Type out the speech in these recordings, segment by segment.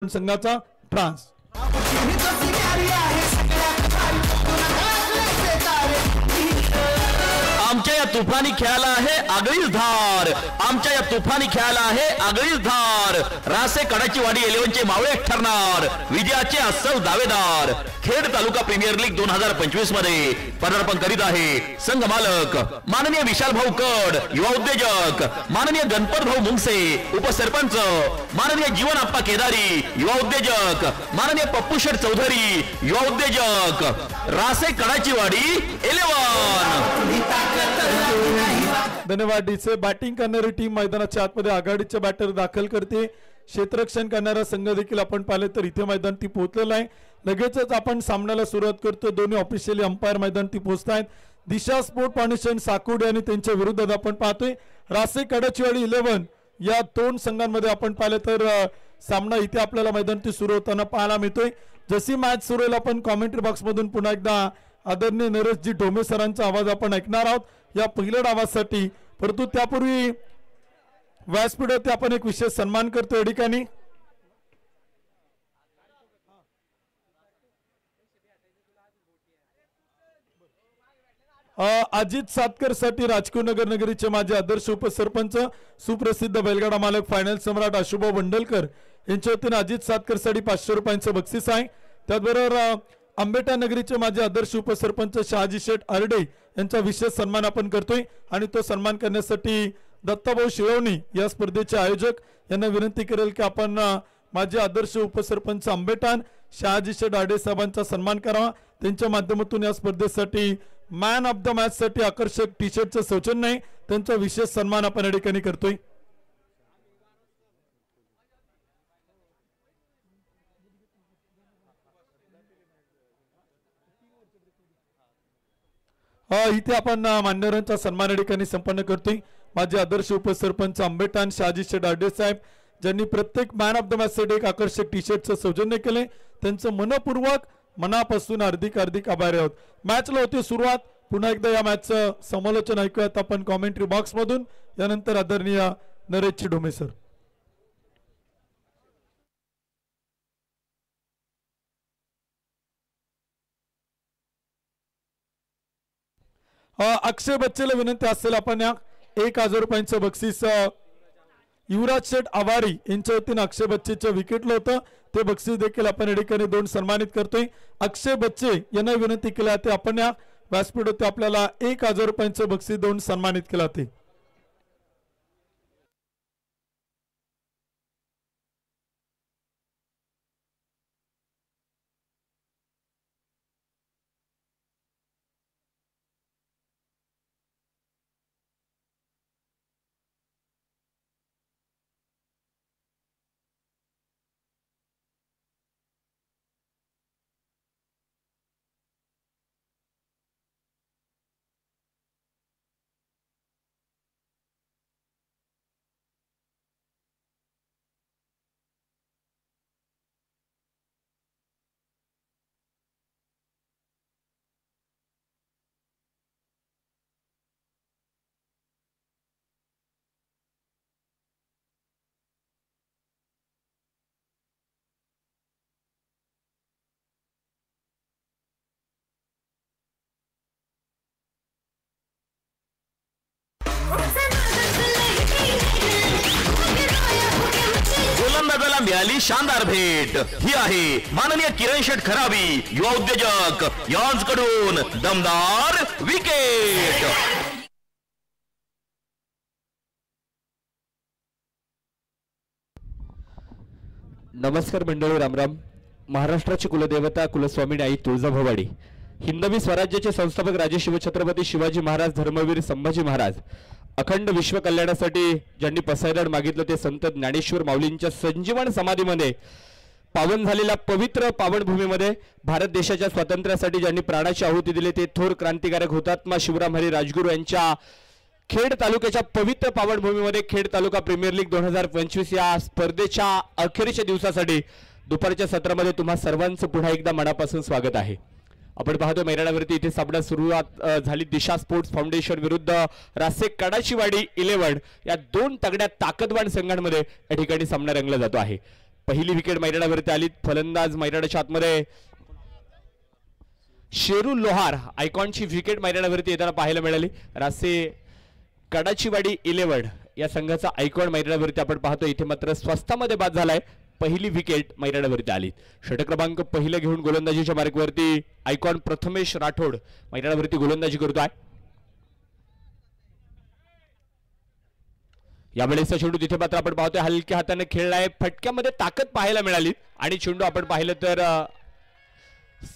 संघाचा ट्रान्स आमच्या या तुफानी खेळाला आहे आगळीच धार, आमच्या या तुफानी खेळाला आहे आगळीच धार। रासे कडाची वाडी 11 चे मावळे ठरणार विजयाचे अस्सल दावेदार। खेड तालुका प्रीमियर लीग 2025 मध्ये पदार्पण करीत आहे संघ मालक माननीय विशाल भाऊ कड, युवा उद्योजक माननीय गणपत भाऊ मुंगसे, उपसरपंच माननीय जीवन आप्पा केदारी, युवा उद्योजक माननीय पप्पू शेठ चौधरी, युवा उद्योजक। रासे कडाची वाडी 11। धन्यवाद डीचे। बॅटिंग करणारी टीम मैदानाच्या आतमध्ये आघाडीचे बॅटर दाखल करते। क्षेत्ररक्षण करणारा संघ देखील आपण पाहिले तर इथे मैदान ती पोहोचलेला आहे। लगेचच आपण सामन्याला सुरुवात करतो। दोन्ही ऑफिशियली अंपायर मैदान ती पोहोचतायत। दिशा स्पोर्ट फाउंडेशन साकुड आणि त्यांच्या विरुद्धात आपण पाहतोय रासे कडाचीवाडी 11 या दोन संघांमध्ये आपण पाहिले तर सामना इथे आपल्याला मैदान ती सुरू होताना पाहायला मिळतोय। जशी मॅच सुरू होईल आपण कॉमेंट्री बॉक्स मधून पुन्हा एकदा आदरणीय नरेशजी ढोमे सरांचा आवाज आपण ऐकणार आहोत या पहिल्या डावासाठी। परंतु त्यापूर्वी व्यासपीठावरती आपण एक विशेष सन्मान करतो या ठिकाणी। अजित सातकर साठी राजकुनगर नगरीचे माझे आदर्श उपसरपंच सुप्रसिद्ध बैलगाडा मालक फायनल सम्राट आशुभाऊ बंडलकर यांच्या वतीने अजित सातकर साठी 500 रुपयांचं बक्षीस आहे। त्याचबरोबर आंबेटा नगरीचे माझे आदर्श उपसरपंच शहाजी शेठ आरडे यांचा विशेष सन्मान आपण करतोय आणि तो सन्मान करण्यासाठी दत्ताभाऊ शिळवणी या स्पर्धेचे आयोजक यांना विनंती करेल की आपण माझे आदर्श उपसरपंच आंबेटान शहाजी शेठ आरडे साहेबांचा सन्मान करावा। त्यांच्या माध्यमातून या स्पर्धेसाठी मॅन ऑफ द मॅच साठी आकर्षक टी शर्टचं सौजन्य आहे, त्यांचा विशेष सन्मान आपण या ठिकाणी करतोय। इथे आपण मान्यवरांचा सन्मान या ठिकाणी संपन्न करतोय। माझे आदर्श उपसरपंच आंबेटान शहाजी शेठ आरडे साहेब ज्यांनी प्रत्येक मॅन ऑफ द मॅच साठी एक आकर्षक टी शर्टचं सौजन्य केले, त्यांचं मनपूर्वक मनापासून हार्दिक आभारी आहोत। मॅचला होती सुरुवात। पुन्हा एकदा या मॅचचं समालोचन ऐकूयात आपण कॉमेंट्री बॉक्स मधून, यानंतर आदरणीय नरेशजी ढोमे सर। अक्षय बच्चेला विनंती असेल आपण या 1000 रुपयांचं बक्षीस युवराज शेठ आवारी यांच्या वतीने अक्षय बच्चेच्या विकेटला होतं ते बक्षीस देखील आपण या ठिकाणी 2 सन्मानित करतोय। अक्षय बच्चे यांना विनंती केली आहे आपण या व्यासपीठावरती आपल्याला 1000 रुपयांचं बक्षीस 2 सन्मानित केलं आहे। गोलंदाजाला मिळाली शानदार भेट ही आहे माननीय किरण शेठ खरावी, युवा उद्योजक यांच्याकडून दमदार विकेट। नमस्कार मंडळी, रामराम। महाराष्ट्राची कुलदेवता कुलस्वामिनी आई तुळजाभवानी, हिंदवी स्वराज्याचे संस्थापक राजे शिवछत्रपती शिवाजी महाराज, धर्मवीर संभाजी महाराज, अखंड विश्व कल्याणासाठी ज्यांनी पसायदान मागितलं ते संत ज्ञानेश्वर माऊलींच्या संजीवन समाधीमध्ये पावन झालेल्या पवित्र पावनभूमीमध्ये भारत देशाच्या स्वातंत्र्यासाठी ज्यांनी प्राणाची आहुती दिली ते थोर क्रांतिकारक हुतात्मा शिवराम हरी राजगुरू यांच्या खेड तालुक्याच्या पवित्र पावनभूमीमध्ये खेड तालुका प्रीमियर लीग 2025 या स्पर्धेच्या अखेरच्या दिवसासाठी दुपारच्या सत्रामध्ये तुम्हा सर्वांचं पुन्हा एकदा मनापासून स्वागत आहे। आपण पाहतो मैदानावरती इथे सामना सुरुवात झाली दिशा स्पोर्ट्स फाउंडेशन विरुद्ध रासे कडाचीवाडी 11 या दोन तगड्या ताकदवान संघांमध्ये या ठिकाणी सामना रंगला जातो आहे। पहिली विकेट मैदानावरती आली. फलंदाज मैदानाच्या आतमध्ये शेरू लोहार आयकॉनची विकेट मैदानावरती येताना पाहायला मिळाली. रासे कडाचीवाडी 11 या संघाचा आयकॉन मैदानावरती आपण पाहतो. इथे मात्र स्वस्तामध्ये बाद झालाय. पहिली विकेट मैदानावरती आली. षटक क्रमांक पहिलं घेऊन गोलंदाजीच्या मार्गवरती आयकॉन प्रथमेश राठोड मैदानावरती गोलंदाजी करतोय. यावेळेस चेंडू तिथे मात्र आपण पाहतोय हलक्या हाताने खेळलाय. फटक्यामध्ये ताकद पाहायला मिळाली आणि चेंडू आपण पाहिलं तर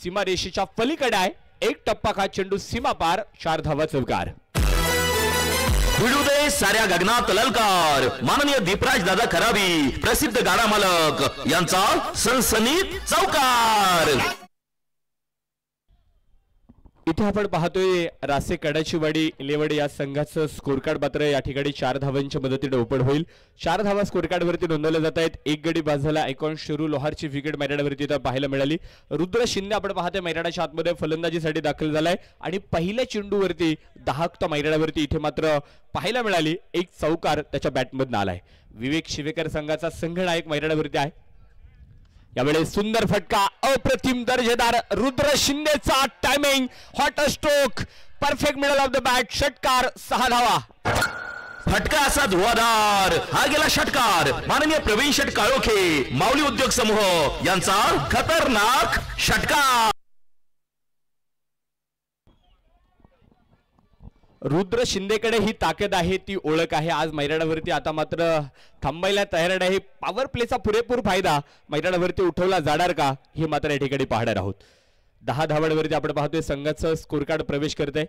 सीमारेषेच्या पलीकडे आहे. एक टप्पा खा चेंडू सीमा पार. 4 धावा चौकार. भिडू दे साऱ्या गगनात ललकार. माननीय दीपराज दादा खराबी प्रसिद्ध गाडा मालक यांचा सनसनीत चौकार. इथे आपण पाहतोय रासे कडाचीवाडी 11 या संघाचं स्कोर कार्ड मात्र या ठिकाणी 4 धावांच्या मदतीने ओपन होईल. 4 धावा स्कोर कार्ड वरती नोंदवल्या जात आहेत. एक गडी बाद झाला. आयकॉन शेरू लोहारची विकेट मैदानावरती पाहायला मिळाली. रुद्र शिंदे आपण पाहतोय मैदानाच्या आतमध्ये फलंदाजीसाठी दाखल झालाय आणि पहिल्या चेंडूवरती दाहकता मैदानावरती इथे मात्र पाहायला मिळाली. एक चौकार त्याच्या बॅटमधून आलाय. विवेक शिवेकर संघाचा संघनायक मैदानावरती आहे. यावेळेस सुंदर फटका. अप्रतिम दर्जेदार रुद्र शिंदेचा timing. Hot stroke. Perfect middle of the bat. षटकार. 6 धावा. फटका असा धुवाधार. हा गेला षटकार. माननीय प्रवीण शेट काळोखे माऊली उद्योग समूह यांचा खतरनाक षटकार. रुद्र शिंदेकडे ही ताकद आहे, ती ओळख आहे. आज मैदानावरती आता मात्र थांबायला तयार आहे. पॉवर प्लेचा पुरेपूर फायदा मैदानावरती उठवला जाणार का हे मात्र या ठिकाणी पाहणार आहोत. 10 धावांवरती आपण पाहतोय संघाचं स्कोर कार्ड प्रवेश करतंय.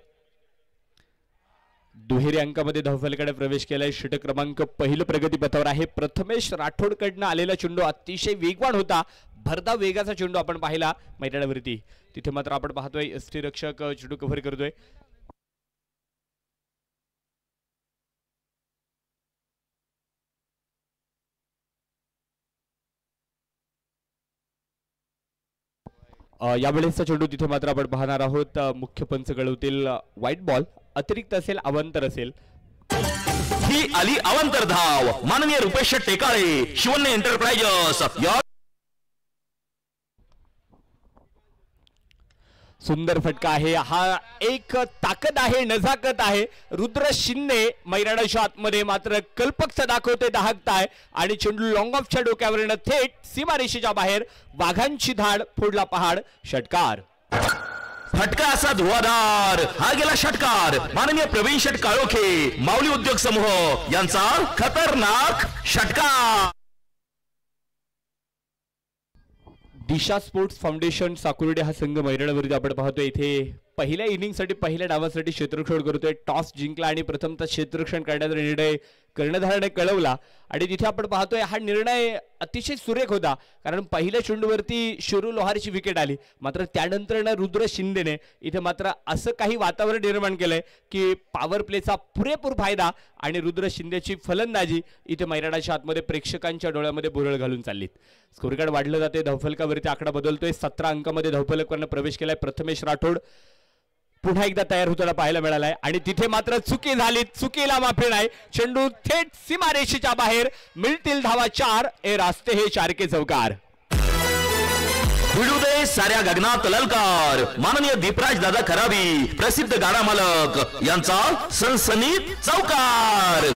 दुहेरी अंकामध्ये धावफलकाने प्रवेश केलाय. षटक क्रमांक पहिलं प्रगतीपथावर आहे. प्रथमेश राठोडकडनं आलेला चेंडू अतिशय वेगवान होता. भरधाव वेगाचा चेंडू आपण पाहिला मैदानावरती. तिथे मात्र आपण पाहतोय यष्टीरक्षक चेंडू कव्हर करतोय. यावेळेसचा चेंडू तिथे मात्र आपण पाहणार आहोत. मुख्य पंच कळवतील व्हाईट बॉल. अतिरिक्त असेल, अवांतर असेल. ही आली अवांतर धाव. माननीय रुपेश टेकाळे शिवन्य एंटरप्राइजेस. सुंदर फटका आहे. हा एक ताकद आहे, नजाकत आहे. रुद्र शिंदे मैदानाच्या आतमध्ये मात्र कल्पकता दाखवते. दाहकताय आणि चेंडू लॉंग ऑफच्या डोक्यावरनं थेट सीमारेषेच्या बाहेर. वाघांची धाड. फोडला पहाड. षटकार. फटका असा धुवाधार. हा गेला षटकार. माननीय प्रवीण शेट काळोखे माऊली उद्योग समूह यांचा खतरनाक षटकार. दिशा स्पोर्ट्स फाउंडेशन साकुर्डे हा संघ मैदानावरती आपण पाहतोय. इथे पहिल्या इनिंगसाठी पहिल्या डावासाठी क्षेत्ररक्षण करतोय. टॉस जिंकला आणि प्रथमतः क्षेत्ररक्षण करण्याचा निर्णय कर्णधाराने कळवला आणि तिथे आपण पाहतोय हा निर्णय अतिशय सुरेख होता. कारण पहिल्या चेंडूवरती शेरू लोहारची विकेट आली. मात्र त्यानंतर रुद्र शिंदेने इथे मात्र असं काही वातावरण निर्माण केलंय की पॉवर प्लेचा पुरेपूर फायदा आणि रुद्र शिंदेची फलंदाजी इथे मैदानाच्या आतमध्ये प्रेक्षकांच्या डोळ्यामध्ये भुरळ घालून चाललीत. स्कोर कार्ड वाढलं जाते. धावफलकावरती आकडा बदलतोय. 17 अंकामध्ये धावफलकाने प्रवेश केलाय. प्रथमेश राठोड पुन्हा एकदा तयार होताना पाहायला मिळालाय आणि तिथे मात्र चुकी झाली. चुकीला माफी नाही. चेंडू थेट सीमारेषेच्या बाहेर. मिळतील धावा 4. ए रास्ते हे 4 के चौकार. भिडू दे साऱ्या गगनात ललकार. माननीय दीपराज दादा खराबी प्रसिद्ध गाडा मालक यांचा सनसनीत चौकार.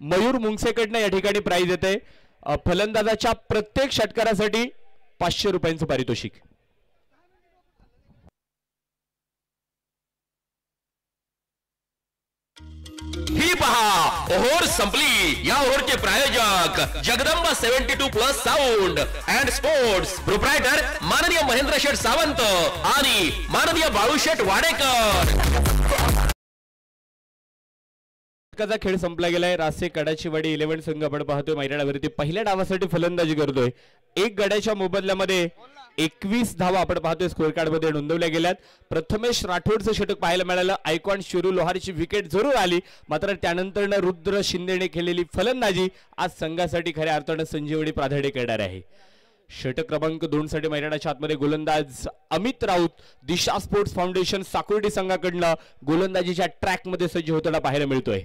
मयूर मुंगसेकडनं या ठिकाणी प्राइज येते. फलंदाजाच्या प्रत्येक षटकारासाठी 500 रुपयांचं पारितोषिक. ही पहा ओव्हर संपली. या ओव्हरचे प्रायोजक Jagdamba 72+ sound and sports. Proprietor माननीय महेंद्र शेठ सावंत आणि माननीय बाळूशेठ वाडेकर. खेळ संपला गेलाय. रासे कडाचीवाडी 11 संघ आपण पाहतोय मैदानावरती पहिल्या डावासाठी फलंदाजी करतोय. एक गड्याच्या मोबदल्यामध्ये 21 धावा आपण पाहतोय स्कोर कार्ड मध्ये नोंदवल्या गेल्यात. प्रथमेश राठोडचं षटक पाहायला मिळालं. आयकॉन शेरू लोहारची विकेट जरूर आली. मात्र त्यानंतर रुद्र शिंदेने केलेली फलंदाजी आज संघासाठी खऱ्या अर्थानं संजीवनी प्राधान्य करणार आहे. षटक क्रमांक 2 साठी मैदानाच्या आतमध्ये गोलंदाज अमित राऊत दिशा स्पोर्ट्स फाउंडेशन साकुर्डी संघाकडनं गोलंदाजीच्या ट्रॅक मध्ये सज्ज होताना पाहायला मिळतोय.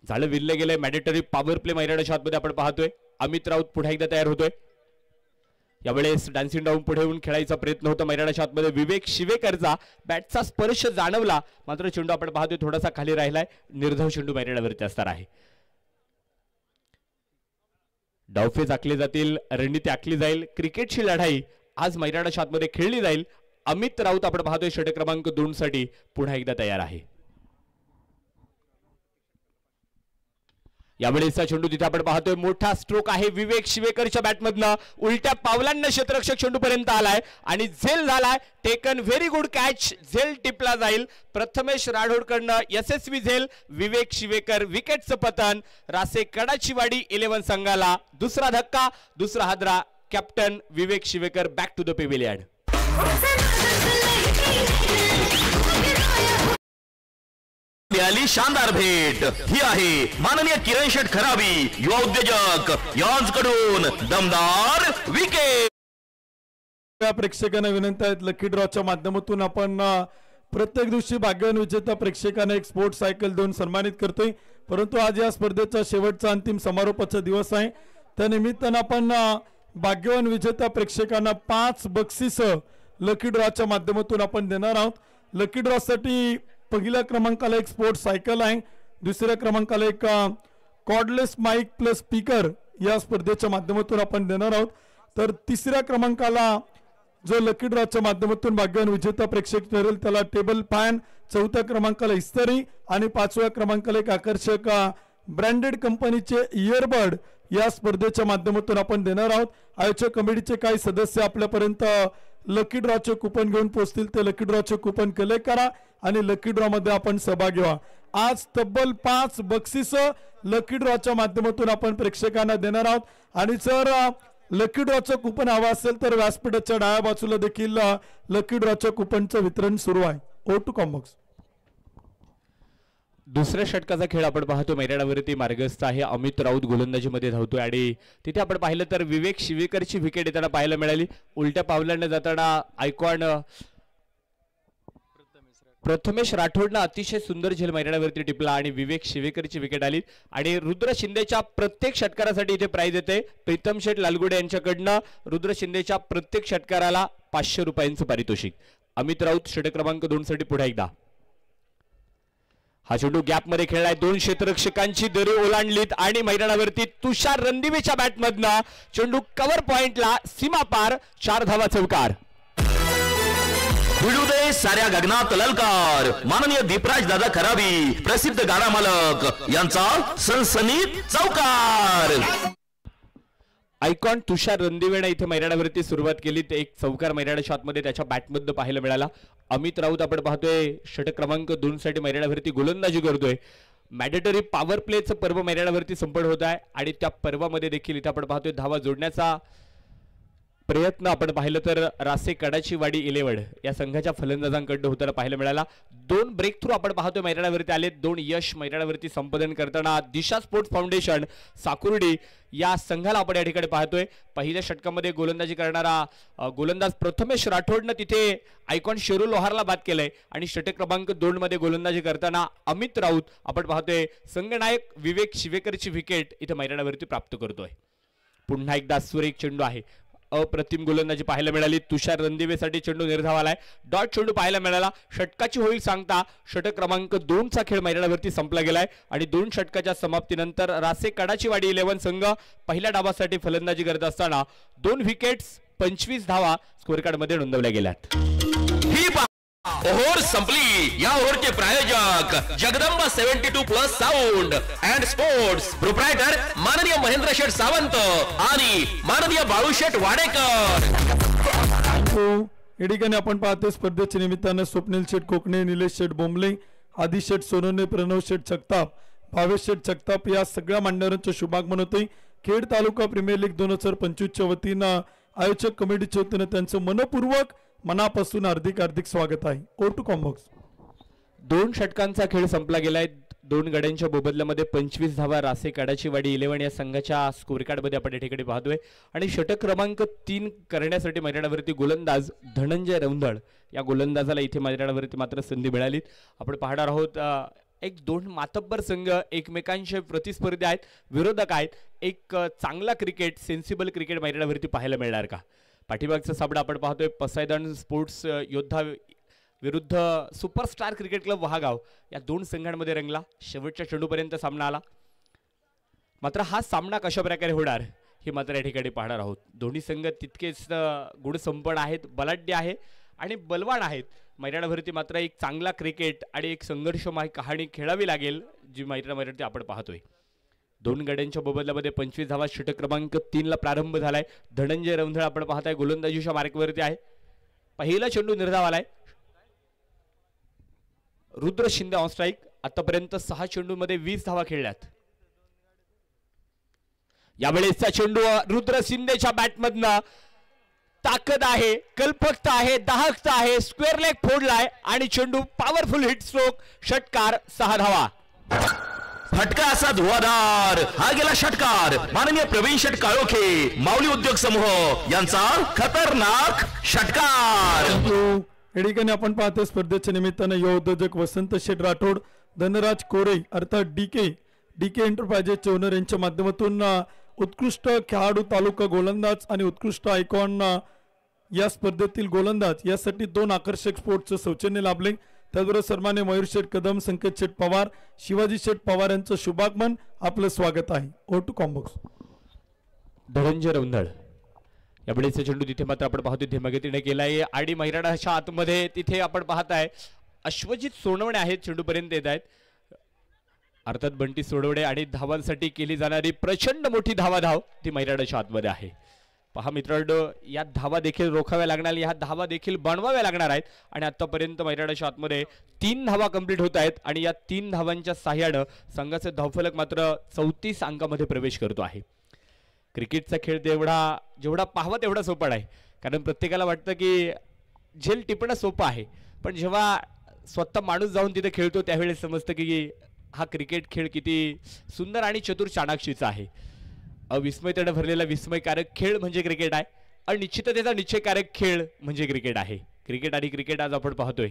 झालं विरलं गेलंय मॅन्डेटरी पॉवर प्ले मैदानाच्या आतमध्ये आपण पाहतोय. अमित राऊत पुन्हा एकदा तयार होतोय. यावेळेस डान्सिंग डाऊन पुढे येऊन खेळायचा प्रयत्न होता मैदानाच्या आतमध्ये. विवेक शिवेकरचा बॅटचा स्पर्श जाणवला, मात्र चेंडू आपण पाहतोय थोडासा खाली राहिलाय. निर्धाव चेंडू मैदानावरती असणार आहे. डावफेज आखले जातील, रणनीती आखली जाईल. क्रिकेटची लढाई आज मैदानाच्या आतमध्ये खेळली जाईल. अमित राऊत आपण पाहतोय षटक क्रमांक 2 साठी पुन्हा एकदा तयार आहे. यावेळेचा चेंडू तिथे आपण पाहतोय मोठा स्ट्रोक आहे विवेक शिवेकरच्या बॅटमधनं. उलट्या पावलांना क्षेत्ररक्षक चेंडू पर्यंत आलाय आणि झेल झालाय. Taken very good catch. झेल टिपला जाईल. प्रथमेश राठोडकडनं यशस्वी झेल. विवेक शिवेकर विकेटचं पतन. रासे कडाचीवाडी 11 संघाला दुसरा धक्का, दुसरा हादरा. Captain Vivek Shivekar back to the pavilion. मिळाली शानदार भेट. ही आहे माननीय किरण शेठ खराबी युवा उद्योजक यांच्याकडून दमदार विकेट. प्रेक्षकांना विनंती आहे, लकी ड्रॉच्या माध्यमातून आपण प्रत्येक दिवशी भाग्यवान विजेता प्रेक्षकांना एक स्पोर्ट्स सायकल देऊन सन्मानित करतोय. परंतु आज या स्पर्धेचा शेवटचा अंतिम समारोपाचा दिवस आहे. त्या निमित्तानं आपण भाग्यवान विजेता प्रेक्षकांना 5 बक्षीस लकी ड्रॉच्या माध्यमातून आपण देणार आहोत. लकी ड्रॉ साठी पहिल्या क्रमांकाला एक स्पोर्ट्स सायकल आहे, दुसऱ्या क्रमांकाला एक कॉर्डलेस माईक प्लस स्पीकर या स्पर्धेच्या माध्यमातून आपण देणार आहोत. तर तिसऱ्या क्रमांकाला जो लकी ड्रॉच्या माध्यमातून भाग्यवान विजेता प्रेक्षक ठरेल त्याला टेबल फॅन, चौथ्या क्रमांकाला इस्त्री आणि 5व्या क्रमांकाला एक आकर्षक ब्रँडेड कंपनीचे इयरबड या स्पर्धेच्या माध्यमातून आपण देणार आहोत. आयोजक कमिटीचे काही सदस्य आपल्यापर्यंत लकी ड्रॉचे कुपन घेऊन पोहोचतील. ते लकी ड्रॉचे कुपन कलेक्ट करा आणि लकी ड्रॉ मध्ये आपण सहभागी व्हा. आज तब्बल 5 बक्षीस लकी ड्रॉच्या माध्यमातून आपण प्रेक्षकांना देणार आहोत. आणि जर लकी ड्रॉचं कुपन हवं असेल तर व्यासपीठाच्या डाव्या बाजूला देखील लकी ड्रॉच्या कुपनचं वितरण सुरू आहे. O two Combox. दुसऱ्या षटकाचा खेळ आपण पाहतो. मैदानावरती मार्गस्थ आहे. अमित राऊत गोलंदाजीमध्ये धावतोय आणि तिथे आपण पाहिलं तर विवेक शिवेकरची विकेट येताना पाहायला मिळाली. उलट्या पावलांना जाताना आयकॉन प्रथमेश राठोडनं अतिशय सुंदर झेल मैदानावरती टिपला आणि विवेक शिवेकरची विकेट आली. आणि रुद्र शिंदेच्या प्रत्येक षटकारासाठी इथे प्राइज येते. प्रीतम शेठ लालगुडे यांच्याकडनं रुद्र शिंदेच्या प्रत्येक षटकाराला 500 रुपयांचं पारितोषिक. अमित राऊत षटक क्रमांक 2 साठी पुढे एकदा. हा चेंडू गॅप मध्ये खेळलाय. 2 क्षेत्ररक्षकांची दरी ओलांडलीत आणि मैदानावरती तुषार रणदिवेच्या बॅटमधनं चेंडू कव्हर पॉइंटला सीमा पार. 4 धावा चौकार. भिडू दे साऱ्या गगनात ललकार. माननीय दीपराज दादा खराबी प्रसिद्ध गाडा मालक यांचा सनसनीत चौकार. आयकॉन तुषार रणदिवेने इथे मैदानावरती सुरुवात केली. ते एक चौकार मैदानाच्या आतमध्ये त्याच्या बॅटमधनं पाहायला मिळाला. अमित राऊत आपण पाहतोय षटक क्रमांक 2 साठी मैदानावरती गोलंदाजी करतोय. मॅन्डेटरी पॉवर प्लेचं पर्व मैदानावरती संपन्न होत आहे आणि त्या पर्वामध्ये देखील इथे आपण पाहतोय धावा जोडण्याचा प्रयत्न आपण पाहिलं तर रासे कडाचीवाडी 11 या संघाच्या फलंदाजांकडून होताना पाहायला मिळाला. 2 ब्रेक थ्रू आपण पाहतोय मैदानावरती आले. 2 यश मैदानावरती संपादन करताना दिशा स्पोर्ट्स फाउंडेशन साकुर्डी या संघाला आपण या ठिकाणी पाहतोय. पहिल्या षटकामध्ये गोलंदाजी करणारा गोलंदाज प्रथमेश राठोडनं तिथे आयकॉन शेरू लोहारला बाद केलंय आणि षटक क्रमांक 2 मध्ये गोलंदाजी करताना अमित राऊत आपण पाहतोय संघनायक विवेक शिवेकरची विकेट इथे मैदानावरती प्राप्त करतोय. पुन्हा एकदा सुरेख चेंडू आहे. अप्रतिम गोलंदाजी पाहायला मिळाली. तुषार रणदिवेसाठी चेंडू निर्धाव आलाय. डॉट चेंडू पाहायला मिळाला. षटकाची होईल सांगता षटक क्रमांक 2 चा खेळ मैदानावरती संपला गेलाय आणि 2 षटकाच्या समाप्तीनंतर रासे कडाचीवाडी 11 संघ पहिल्या डावासाठी फलंदाजी करत असताना 2 विकेट्स 25 धावा स्कोअर कार्ड मध्ये नोंदवल्या गेल्यात. ही ओव्हर संपली. या ओव्हरचे प्रायोजक Jagdamba 72+ sound and sports proprietor माननीय महेंद्र शेठ सावंत आणि माननीय बाळू शेठ वाडेकर. या ठिकाणी आपण पाहतोय स्पर्धेच्या निमित्तानं स्वप्नील शेठ कोकणे, निलेश शेठ बोंबले, आदिश शेठ सोनवणे, प्रणव शेठ जगताप, भावेश शेठ जगताप या सगळ्या मान्यवरांचं शुभागमन होतंय. खेड तालुका प्रीमियर लीग 2025च्या वतीनं आयोजक कमिटीच्या वतीनं त्यांचं मनपूर्वक मनापासून हार्दिक स्वागत आहे. O two combox. 2 षटकांचा खेळ संपला गेलाय. 2 गड्यांच्या बोबदल्यामध्ये 25 धावा रासे कडाचीवाडी 11 या संघाच्या स्कोअर कार्ड मध्ये आपण या ठिकाणी पाहतोय. आणि षटक क्रमांक 3 करण्यासाठी मैदानावरती गोलंदाज धनंजय रौंदळ या गोलंदाजाला इथे मैदानावरती मात्र संधी मिळाली. आपण पाहणार आहोत एक दोन मातब्बर संघ एकमेकांचे प्रतिस्पर्धी आहेत, विरोधक आहेत. एक चांगला क्रिकेट, सेन्सिबल क्रिकेट मैदानावरती पाहायला मिळणार का? पाठीमागचा सामना आपण पाहतोय पसायदान स्पोर्ट्स योद्धा विरुद्ध सुपरस्टार क्रिकेट क्लब वहागाव या दोन संघांमध्ये रंगला. शेवटच्या चेंडूपर्यंत सामना आला. मात्र हा सामना कशा प्रकारे होणार हे मात्र या ठिकाणी पाहणार आहोत. दोन्ही संघ तितकेच गुणसंपन्न आहेत, बलाढ्य आहे आणि बलवान आहेत. मैदानावरती मात्र एक चांगला क्रिकेट आणि एक संघर्षमय कहाणी खेळावी लागेल जी मैदानावरती आपण पाहतोय. दोन गड्यांच्या मोबदल्यामध्ये 25 धावा. षटक क्रमांक 3 ला प्रारंभ झालाय. धनंजय रौंधळ आपण पाहताय गोलंदाजीच्या मार्कवरती आहे. पहिला चेंडू निर्धाव आलाय. Rudra Shinde on strike. आतापर्यंत 6 चेंडूमध्ये 20 धावा खेळल्यात. यावेळेसचा चेंडू रुद्र शिंदेच्या बॅटमधनं ताकद आहे, कल्पकता आहे, दाहकता आहे. स्क्वेअर लेग फोडलाय आणि चेंडू पॉवरफुल हिट स्ट्रोक. षटकार. 6 धावा. फटका असा धुवाधार. हा गेला षटकार. माननीय प्रवीण शेट काळोखे माऊली उद्योग समूह यांचा खतरनाक षटकार. या ठिकाणी आपण पाहतो स्पर्धेच्या निमित्तानं युवा उद्योजक वसंत शेठ राठोड, धनराज कोरे अर्थात डीके एंटरप्राइजेसचे ओनर यांच्या माध्यमातून उत्कृष्ट खेळाडू तालुका गोलंदाज आणि उत्कृष्ट आयकॉन या स्पर्धेतील गोलंदाज यासाठी 2 आकर्षक स्पोर्ट्सचं सौजन्य लाभले. त्याचबरोबर सन्मान्य मयूर शेठ कदम, संकेत शेठ पवार, शिवाजी शेठ पवार यांचं शुभागमन. आपलं स्वागत आहे. O two Combox. Dhananjay Raundhal यावेळेचा चेंडू तिथे मात्र आपण पाहतोय धीमागतीने केलाय आणि मैदानाच्या आतमध्ये तिथे आपण पाहताय अश्वजित सोनवणे आहेत. चेंडूपर्यंत येत आहेत अर्थात बंटी सोडवणे आणि धावांसाठी केली जाणारी प्रचंड मोठी धाव ती मैदानाच्या आतमध्ये आहे. पहा मित्रांनो, या धावा देखील रोखाव्या लागणार, या धावा देखील बनवाव्या लागणार आहेत. आणि आतापर्यंत मैदानाच्या आतमध्ये 3 धावा कंप्लीट होत आहेत आणि या 3 धावांच्या साह्यानं संघाचे धावफलक मात्र 34 अंकामध्ये प्रवेश करतो आहे. क्रिकेटचा खेळ जेवढा पाहावा तेवढा सोपा आहे. कारण प्रत्येकाला वाटतं की झेल टिपणं सोपं आहे, पण जेव्हा स्वतः माणूस जाऊन तिथे खेळतो त्यावेळेस समजतं की हा क्रिकेट खेळ किती सुंदर आणि चतुर चाणाक्षीचा आहे. अविस्मयतेने भरलेला विस्मयकारक खेळ म्हणजे क्रिकेट आहे. अनिश्चिततेचा निश्चयकारक खेळ म्हणजे क्रिकेट आहे. क्रिकेट आणि क्रिकेट आज आपण पाहतोय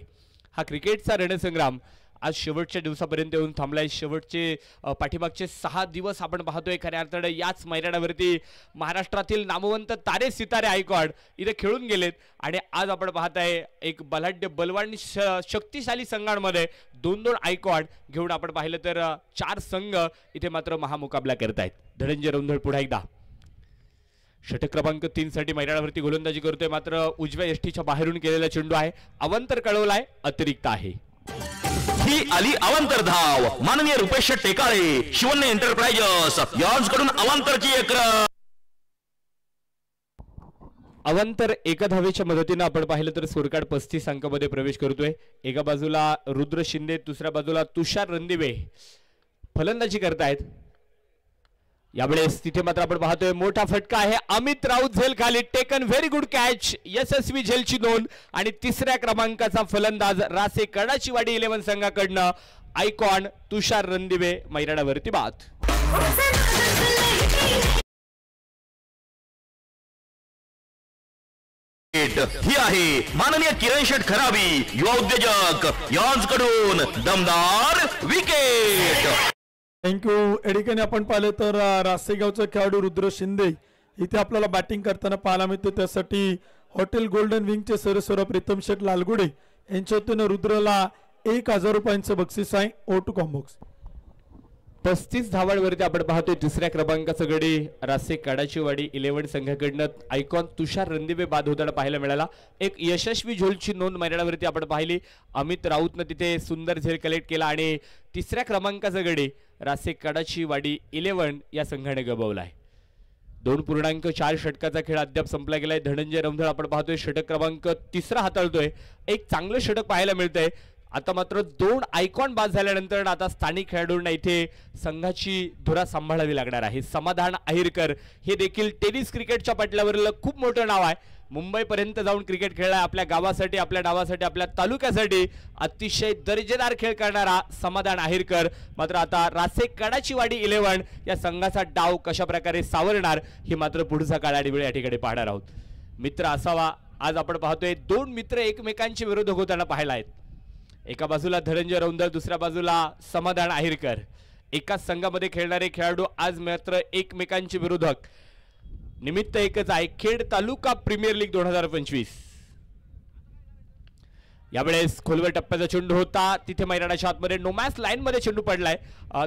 हा क्रिकेटचा रणसंग्राम आज शेवटच्या दिवसापर्यंत येऊन थांबलाय. शेवटचे पाठीमागचे 6 दिवस आपण पाहतोय खऱ्या अर्थाने याच मैदानावरती महाराष्ट्रातील नामवंत तारे सितारे आयकॉन इथे खेळून गेलेत आणि आज आपण पाहताय एक बलाढ्य बलवान शक्तिशाली संघांमध्ये 2-2 आयकॉन घेऊन आपण पाहिलं तर 4 संघ इथे मात्र महामुकाबला करत आहेत. धनंजय रौंधळ पुन्हा एकदा षटक क्रमांक 3 साठी मैदानावरती गोलंदाजी करतोय. मात्र उजव्या यष्टीच्या बाहेरून केलेला चेंडू आहे. अवंतर कळवलाय, अतिरिक्त आहे. ही आली अवांतर धाव. माननीय रुपेश टेकाळे शिवन्य एंटरप्राइजेस यांच्याकडून अवांतरची एक अवांतर एका धावेच्या मदतीने आपण पाहिलं तर स्कोरकार्ड 35 अंकामध्ये प्रवेश करतोय. एका बाजूला रुद्र शिंदे, दुसऱ्या बाजूला तुषार रणदिवे फलंदाजी करतायत. यावेळेस तिथे मात्र आपण पाहतोय मोठा फटका आहे. अमित राऊत झेल खाली. Taken very good catch. यशस्वी झेलची नोंद आणि 3ऱ्या क्रमांकाचा फलंदाज रासे कडाचीवाडी 11 संघाकडनं आयकॉन तुषार रणदिवे मैदानावरती बाद. ही आहे माननीय किरण शेठ खराबी युवा उद्योजक यांच्याकडून दमदार विकेट. थँक्यू. या ठिकाणी आपण पाहिलं तर रासेगावचा खेळाडू रुद्र शिंदे इथे आपल्याला बॅटिंग करताना पाहायला मिळतो. त्यासाठी हॉटेल गोल्डन विंगचे सरस्वरा प्रीतम शेठ लालगुडे यांच्या वतीनं रुद्रला 1000 रुपयांचं बक्षीस आहे. O two combox. 35 धावांवरती आपण पाहतोय 3ऱ्या क्रमांकाचं गडी रासे कडाचीवाडी 11 संघाकडनं आयकॉन तुषार रणदिवे बाद होताना पाहायला मिळाला. एक यशस्वी झेलची नोंद मैदानावरती आपण पाहिली. अमित राऊतनं तिथे सुंदर झेल कलेक्ट केला आणि 3ऱ्या क्रमांकाचं गडी रासे कडाचीवाडी 11 या संघाने गमावलाय. 2.4 षटकाचा खेळ अद्याप संपला गेलाय. धनंजय रौंधळ आपण पाहतोय षटक क्रमांक 3 हाताळतोय. एक चांगलं षटक पाहायला मिळतंय. आता मात्र 2 आयकॉन बाद झाल्यानंतर आता स्थानिक खेळाडूंना इथे संघाची धुरा सांभाळावी लागणार आहे. समाधान अहिरकर हे देखील टेनिस क्रिकेटच्या पटलावरील खूप मोठं नाव आहे. मुंबईपर्यंत जाऊन क्रिकेट खेळलाय. आपल्या गावासाठी, आपल्या नावासाठी, आपल्या तालुक्यासाठी अतिशय दर्जेदार खेळ करणारा समाधान अहिरकर मात्र आता रासे कडाचीवाडी 11 या संघाचा डाव कशा प्रकारे सावरणार हे मात्र पुढचा काळ आणि वेळ या ठिकाणी पाहणार आहोत. मित्र असावा आज आपण पाहतोय 2 मित्र एकमेकांचे विरोधक होताना पाहायला आहेत. एका बाजूला धनंजय रौंदळ, दुसऱ्या बाजूला समाधान आहेरकर. एकाच संघामध्ये खेळणारे खेळाडू आज मात्र एकमेकांचे विरोधक. निमित्त एकच आहे, खेड तालुका प्रीमियर लीग 2025. यावेळेस खोलवर टप्प्याचा चेंडू होता, तिथे मैदानाच्या आतमध्ये नोमॅस लाईन मध्ये चेंडू पडलाय.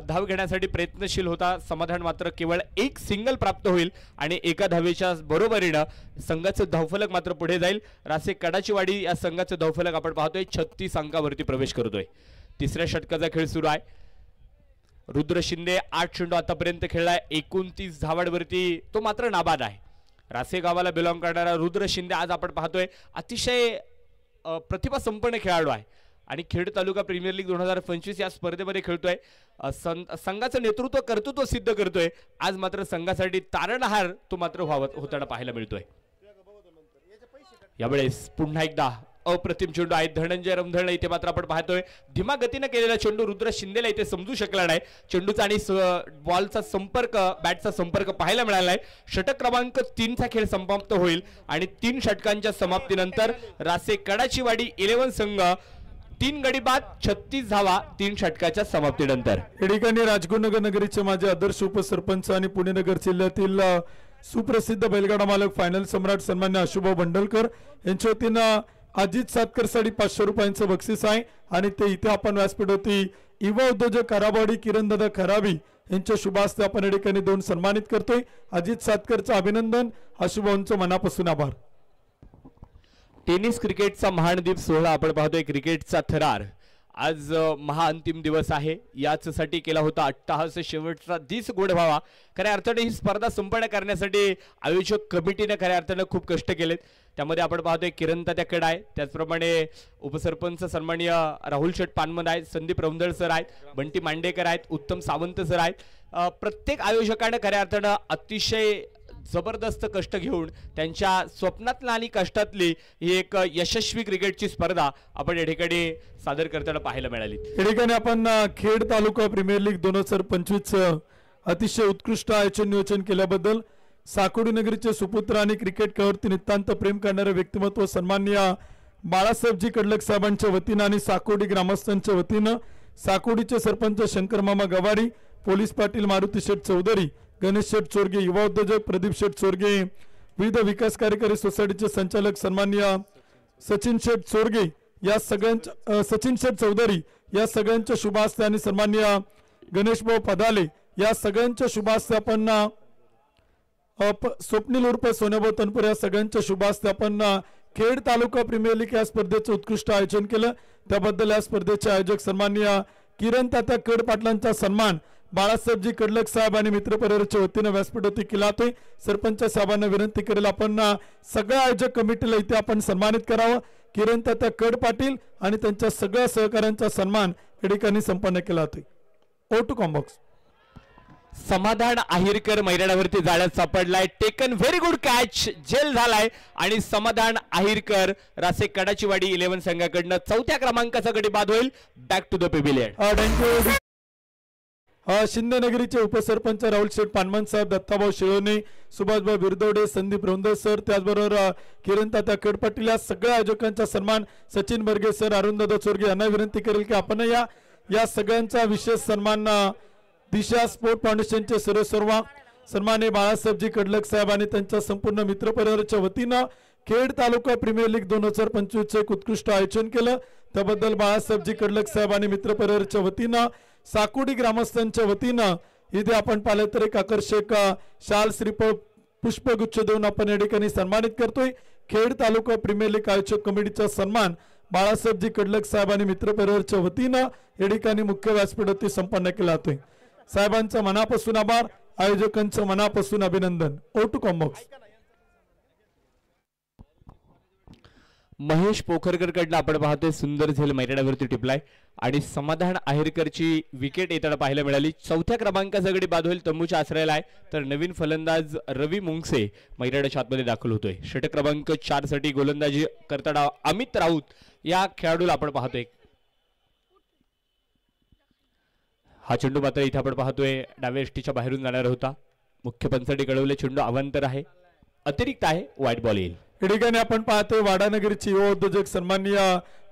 धाव घेण्यासाठी प्रयत्नशील होता समाधान, मात्र केवळ एक सिंगल प्राप्त होईल आणि एका धावेच्या बरोबरीनं संघाचं धावफलक मात्र पुढे जाईल. रासे कडाचीवाडी या संघाचं धावफलक आपण पाहतोय 36 अंकावरती प्रवेश करतोय. तिसऱ्या षटकाचा खेळ सुरू आहे. रुद्र शिंदे 8 चेंडू आतापर्यंत खेळलाय, 29 धावांवरती तो मात्र नाबाद आहे. रासे गावाला बिलॉंग करणारा रुद्र शिंदे आज आपण पाहतोय अतिशय प्रतिभा संपन्न खेळाडू आहे आणि खेड तालुका प्रीमियर लीग 2025 या स्पर्धेमध्ये खेळतोय. संघाचं नेतृत्व कर्तृत्व सिद्ध करतोय. आज मात्र संघासाठी तारणहार तो मात्र होताना पाहायला मिळतोय. यावेळेस पुन्हा एकदा अप्रतिम चेंडू आहे. धनंजय रौंदळ इथे मात्र आपण पाहतोय धीमा गतीने केलेला चेंडू रुद्र शिंदेला इथे समजू शकला नाही. चेंडूचा आणि बॉलचा संपर्क, बॅटचा संपर्क पाहायला मिळाला नाही. षटक क्रमांक 3 चा खेळ समाप्त होईल आणि 3 षटकांच्या समाप्तीनंतर रासे कडाचीवाडी 11 संघ 3 गडी बाद 36 धावा 3 षटकाच्या समाप्तीनंतर. या ठिकाणी राजगुरुनगर नगरीचे माझे आदर्श उपसरपंच आणि पुणे नगर जिल्ह्यातील सुप्रसिद्ध बैलगाडा मालक फायनल सम्राट सन्मान्य अशुभाऊ बंडलकर यांच्या वतीनं अजित सातकर साठी 500 रुपयांचं बक्षीस आहे आणि ते इथे आपण व्यासपीठावरती युवा उद्योजक कराबाडी किरणदादा खराबी यांच्या शुभ हस्ते आपण या ठिकाणी 2 सन्मानित करतोय. अजित सातकरचं अभिनंदन, अशुभाऊंचं मनापासून आभार. टेनिस क्रिकेटचा महानदीप सोहळा आपण पाहतोय. क्रिकेटचा थरार आज महाअंतिम दिवस आहे. याचसाठी केला होता अट्टाहास, शेवटचा दिस गोड व्हावा. खऱ्या अर्थाने ही स्पर्धा संपन्न करण्यासाठी आयोजक कमिटीने खऱ्या अर्थाने खूप कष्ट केलेत. त्यामध्ये आपण पाहतोय किरण तात्या कड आहे, त्याचप्रमाणे उपसरपंच सन्माननीय राहुल शेठ पानमद आहेत, संदीप रौंदळ सर आहेत, बंटी मांडेकर आहेत, उत्तम सावंत सर आहेत. प्रत्येक आयोजकाने खऱ्या अर्थानं अतिशय जबरदस्त कष्ट घेऊन त्यांच्या स्वप्नातली आणि कष्टातली ही एक यशस्वी क्रिकेटची स्पर्धा आपण या ठिकाणी सादर करताना पाहायला मिळाली. या ठिकाणी आपण खेड तालुका प्रीमियर लीग 2025 अतिशय उत्कृष्ट आयोजन नियोजन केल्याबद्दल साकोडी नगरीचे सुपुत्र आणि क्रिकेट खेळावरती नितांत प्रेम करणारे व्यक्तिमत्व सन्माननीय बाळासाहेबजी कडलक साहेबांच्या वतीनं आणि साकोडी ग्रामस्थांच्या वतीनं साकोडीचे सरपंच शंकर मामा गवारी, पोलीस पाटील मारुती शेठ चौधरी, गणेश शेठ चोरगे, युवा उद्योजक प्रदीप शेठ चोरगे, विविध विकास कार्यकारी सोसायटीचे संचालक सन्माननीय सचिन शेठ चोरगे या सगळ्यांच्या सचिन शेठ चौधरी या सगळ्यांच्या शुभ हस्ते आणि सन्माननीय गणेश भाऊ पदाले या सगळ्यांच्या शुभ हस्ते आपण स्वप्नील उर्फ सोन्याभाऊ तनपुरे या सगळ्यांच्या शुभ हस्ते आपण खेड तालुका प्रीमियर लीग या स्पर्धेचं उत्कृष्ट आयोजन केलं. त्याबद्दल या स्पर्धेचे आयोजक सन्माननीय किरण तात्या कड पाटलांचा सन्मान बाळासाहेबजी कडलक साहेब आणि मित्र परिवाराच्या वतीनं व्यासपीठावरती केला जातोय. सरपंच साहेबांना विनंती करेल आपण सगळ्या आयोजक कमिटीला इथे आपण सन्मानित करावं. किरण तात्या कड पाटील आणि त्यांच्या सगळ्या सहकाऱ्यांचा सन्मान या ठिकाणी संपन्न केला जातोय. O to Combox. Samadhan Aherkar मैदानावरती जाळ्यात सापडलाय. टेकन व्हेरी गुड कॅच, जेल झालाय आणि समाधान आहेरकर रासे कडाचीवाडी 11 संघाकडनं 4थ्या क्रमांकाचा गडी बाद होईल. Back to the pavilion. Thank you. Shinde नगरीचे उपसरपंच राहुल शेठ पानमन साहेब, दत्ताभाऊ शिळोने, सुभाषभाऊ बिरदवडे, संदीप रौंदळ सर, त्याचबरोबर किरण तात्या कड पाटील या सगळ्या आयोजकांचा सन्मान सचिन बर्गे सर, अरुणदादा चोरगे यांना विनंती करेल की आपण या सगळ्यांचा विशेष सन्मान दिशा स्पोर्ट फाउंडेशनचे सर्वसर्वा सन्माननीय बाळासाहेबजी कडलक साहेब आणि त्यांच्या संपूर्ण मित्र परिवाराच्या वतीनं खेड तालुका प्रीमियर लीग 2025 एक उत्कृष्ट आयोजन केलं. त्याबद्दल बाळासाहेबजी कडलक साहेब आणि मित्र परिवाराच्या वतीनं साकोडी ग्रामस्थांच्या वतीनं इथे आपण पाहिलं तर एक आकर्षक शाल श्रीफळ पुष्पगुच्छ देऊन आपण या ठिकाणी सन्मानित करतोय. खेड तालुका प्रीमियर लीग आयोजक कमिटीचा सन्मान बाळासाहेबजी कडलक साहेब आणि मित्र परिवाराच्या वतीनं या ठिकाणी मुख्य व्यासपीठावरती संपन्न केला जातोय. साहेबांचं मनापासून आभार, आयोजकांचं मनापासून अभिनंदन. O to Combox. Mahesh Pokharkar कडनं आपण पाहतोय सुंदर झेल मैदानावरती टिपलाय आणि समाधान आहेरकरची विकेट येताना पाहायला मिळाली. 4थ्या क्रमांकाचा गडी बाद होईल तंबूच्या आश्रयाला आहे. तर नवीन फलंदाज रवी मुंगसे मैदानाच्या आतमध्ये दाखल होतोय. षटक क्रमांक 4 साठी गोलंदाजी करताना अमित राऊत या खेळाडूला आपण पाहतोय. हा चेंडू मात्र इथे आपण पाहतोय डाव्या यष्टीच्या बाहेरून जाणार होता. मुख्य पंचांनी कळवले चेंडू अवांतर आहे, अतिरिक्त आहे, व्हाईट बॉल येईल. या ठिकाणी आपण पाहतोय वाडानगरीचे युवा उद्योजक सन्माननीय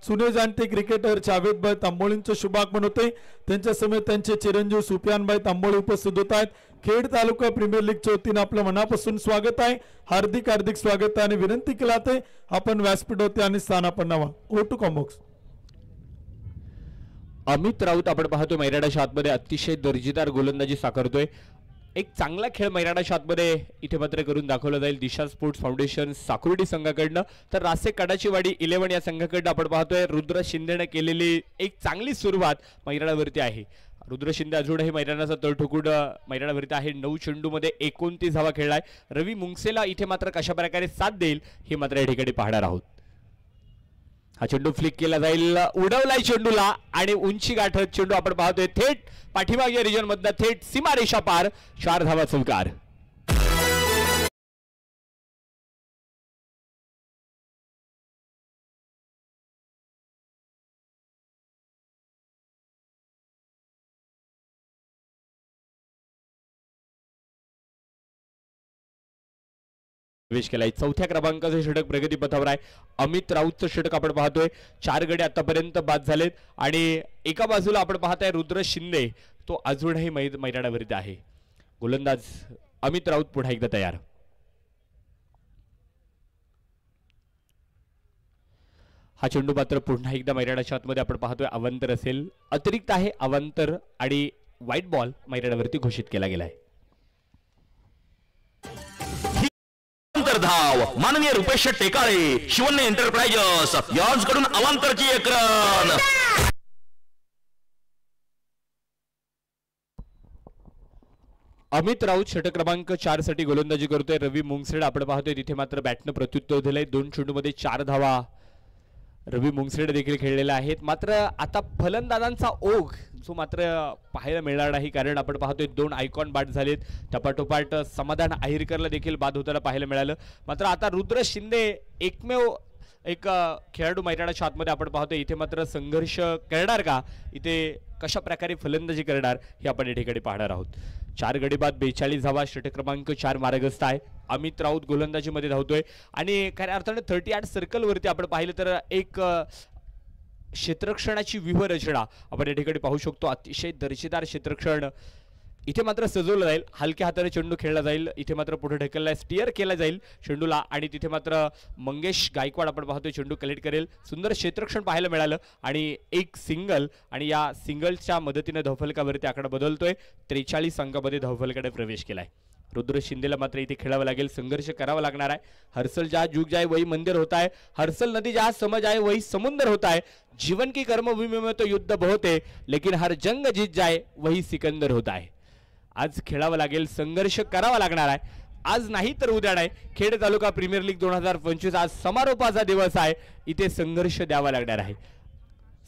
जुने जाणते क्रिकेटर जावेदभाई तांबोळींचे शुभागमन होते। त्यांच्या समेत त्यांचे चिरंजीव सुफियानभाई तांबोळी उपस्थित होत आहेत। खेड तालुका प्रीमियर लीगच्या वतीने आपलं मनापासून स्वागत आहे, हार्दिक हार्दिक स्वागत आहे आणि विनंती केली जाते आपण व्यासपीठावरती आणि स्थान आपण नावा O to Combox. Amit Raut आपण पाहतोय मैदानाच्या आतमध्ये अतिशय दर्जेदार गोलंदाजी साकारतोय। एक चांगला खेळ मैदानाच्या आतमध्ये इथे मात्र करून दाखवला जाईल दिशा स्पोर्ट्स फाउंडेशन साकुर्डी संघाकडनं। तर रासे कडाचीवाडी 11 या संघाकडनं आपण पाहतोय रुद्र शिंदेने केलेली एक चांगली सुरुवात मैदानावरती आहे। रुद्र शिंदे अजूनही मैदानाचा तळ ठोकून मैदानावरती आहे। 9 चेंडूमध्ये 29 धावा खेळलाय। रवी मुंगसेला इथे मात्र कशा प्रकारे साथ देईल हे मात्र या ठिकाणी पाहणार आहोत। हा चेंडू फ्लिक केला जाईल, उडवलाय चेंडूला आणि उंची गाठत चेंडू आपण पाहतोय थेट पाठीमागे रिजन मधला थेट सीमारेषा पार 4 धावा चौकार। प्रवेश केलाय। 4थ्या क्रमांकाचे षटक प्रगती पथावर आहे। अमित राऊतचं षटक आपण पाहतोय। 4 गडी आतापर्यंत बाद झालेत आणि एका बाजूला आपण पाहताय रुद्र शिंदे तो अजूनही मैदानावरती आहे। गोलंदाज अमित राऊत पुन्हा एकदा तयार। हा चेंडू मात्र पुन्हा एकदा मैदानाच्या आतमध्ये आपण पाहतोय अवांतर असेल, अतिरिक्त आहे अवांतर आणि व्हाईट बॉल मैदानावरती घोषित केला गेलाय। धाव माननीय रुपेश टेकाळे शिवन्य एंटरप्राइजेस यांच्याकडून अवांतरची एक रन। अमित राऊत षटक क्रमांक 4 साठी गोलंदाजी करतोय। रवी मुंगसेड आपण पाहतोय तिथे मात्र बॅटनं प्रत्युत्तर दिलंय। 2 चेंडूमध्ये 4 धावा रवी मुंगसेड देखील खेळलेले आहेत। मात्र आता फलंदाजांचा ओघ जो मात्र पाहायला मिळणार नाही, कारण आपण पाहतोय 2 आयकॉन बाद झालेत। टपाटोपाट समाधान अहिरकरला देखील बाद होताना पाहायला मिळालं। मात्र आता रुद्र शिंदे एकमेव एक खेळाडू मैदानाच्या आतमध्ये आपण पाहतोय इथे मात्र संघर्ष करणार का, इथे कशा प्रकारे फलंदाजी करणार हे आपण या ठिकाणी पाहणार आहोत। 4 गडी बाद 42 धावा षटक क्रमांक 4 मार्गस्थ आहे। अमित राऊत गोलंदाजीमध्ये धावतोय आणि खऱ्या अर्थाने 38 सर्कल वरती आपण पाहिलं तर एक क्षेत्ररक्षणाची व्यूहरचना आपण या ठिकाणी पाहू शकतो। अतिशय दर्जेदार क्षेत्ररक्षण इथे मात्र सजवलं जाईल। हलक्या हाताने चेंडू खेळला जाईल, इथे मात्र पुढे ढकलला स्टीअर केला जाईल चेंडूला आणि तिथे मात्र मंगेश गायकवाड आपण पाहतोय चेंडू कलेक्ट करेल। सुंदर क्षेत्ररक्षण पाहायला मिळालं आणि एक सिंगल आणि या सिंगलच्या मदतीने धावफलकावरती आकडा बदलतोय। 43 अंकामध्ये धावफलकाकडे प्रवेश केलाय। रुद्र शिंदेला मात्र इथे खेळावं लागेल, संघर्ष करावा लागणार आहे। हर्षल जहाँ जुग जाए वही मंदिर होता है, हर्षल नदी जहाँ समझ आए वही समुद्र होता है। जीवन की कर्मभूमि में तो युद्ध बहुत है, लेकिन हर जंग जीत जाए वही सिकंदर होता है। आज खेळावं लागेल, संघर्ष करावा लागणार आहे। आज नाही तर उद्या नाही। खेड तालुका प्रीमियर लीग 2025 आज समारोपाचा दिवस आहे, इथे संघर्ष द्यावा लागणार आहे।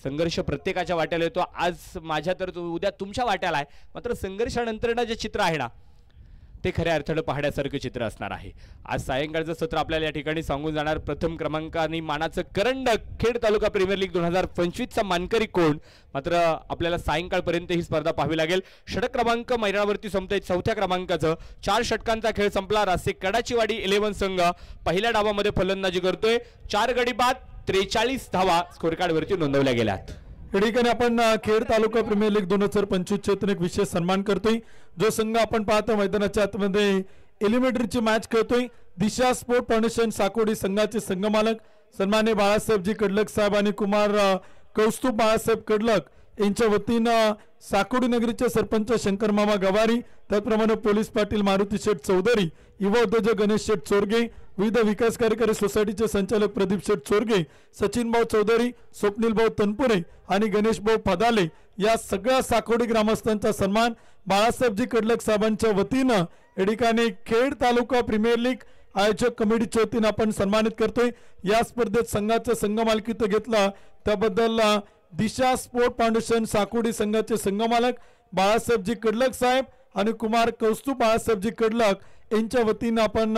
संघर्ष प्रत्येकाच्या वाट्याला येतो, आज माझ्या तर उद्या तुमच्या वाट्याला आहे। मात्र संघर्षानंतरनं जे चित्र आहे ना ते खऱ्या अर्थाने पाहण्यासारखं चित्र असणार आहे। आज सायंकाळचं सत्र आपल्याला या ठिकाणी सांगून जाणार प्रथम क्रमांकाने मानाचं करंडक खेड तालुका प्रीमियर लीग 2025 चा मानकरी कोण। मात्र आपल्याला सायंकाळपर्यंत ही स्पर्धा पाहावी लागेल। षटक क्रमांक मैदानावरती संपतोय। 4थ्या क्रमांकाचं 4 षटकांचा खेळ संपला। रासे कडाचीवाडी 11 संघ पहिल्या डावामध्ये फलंदाजी करतोय। 4 गडी बाद 43 धावा स्कोर कार्ड वरती नोंदवल्या गेल्यात। या ठिकाणी आपण खेड तालुका प्रीमियर लीग 2025 चे एक विशेष सन्मान करतोय। जो संघ आपण पाहतो मैदानाच्या आतमध्ये एलिमिनेटरची मॅच खेळतोय, दिशा स्पोर्ट फाउंडेशन साकोडी संघाचे संघमालक सन्मान्य बाळासाहेबजी कडलक साहेब आणि कुमार कौस्तुभ बाळासाहेब कडलक यांच्या वतीनं साकोडी नगरीचे सरपंच शंकर मामा गवारी, त्याचप्रमाणे पोलीस पाटील मारुती शेठ चौधरी, युवा उद्योजक गणेश शेठ चोरगे, विविध विकास कार्यकारी सोसायटीचे संचालक प्रदीप शेठ चोरगे, सचिन भाऊ चौधरी, स्वप्नील भाऊ तनपुरे आणि गणेश भाऊ पदाले या सगळ्या साकोडी ग्रामस्थांचा सन्मान बाळासाहेबजी कडलक साहेबांच्या वतीनं या ठिकाणी खेड तालुका प्रीमियर लीग आयोजक कमिटीच्या वतीनं आपण सन्मानित करतोय। या स्पर्धेत संघाचं संघ मालकीत्व घेतला त्याबद्दल दिशा स्पोर्ट फाउंडेशन साकोडी संघाचे संघमालक बाळासाहेबजी कडलक साहेब आणि कुमार कौस्तुभ बाळासाहेबजी कडलक यांच्या वतीनं आपण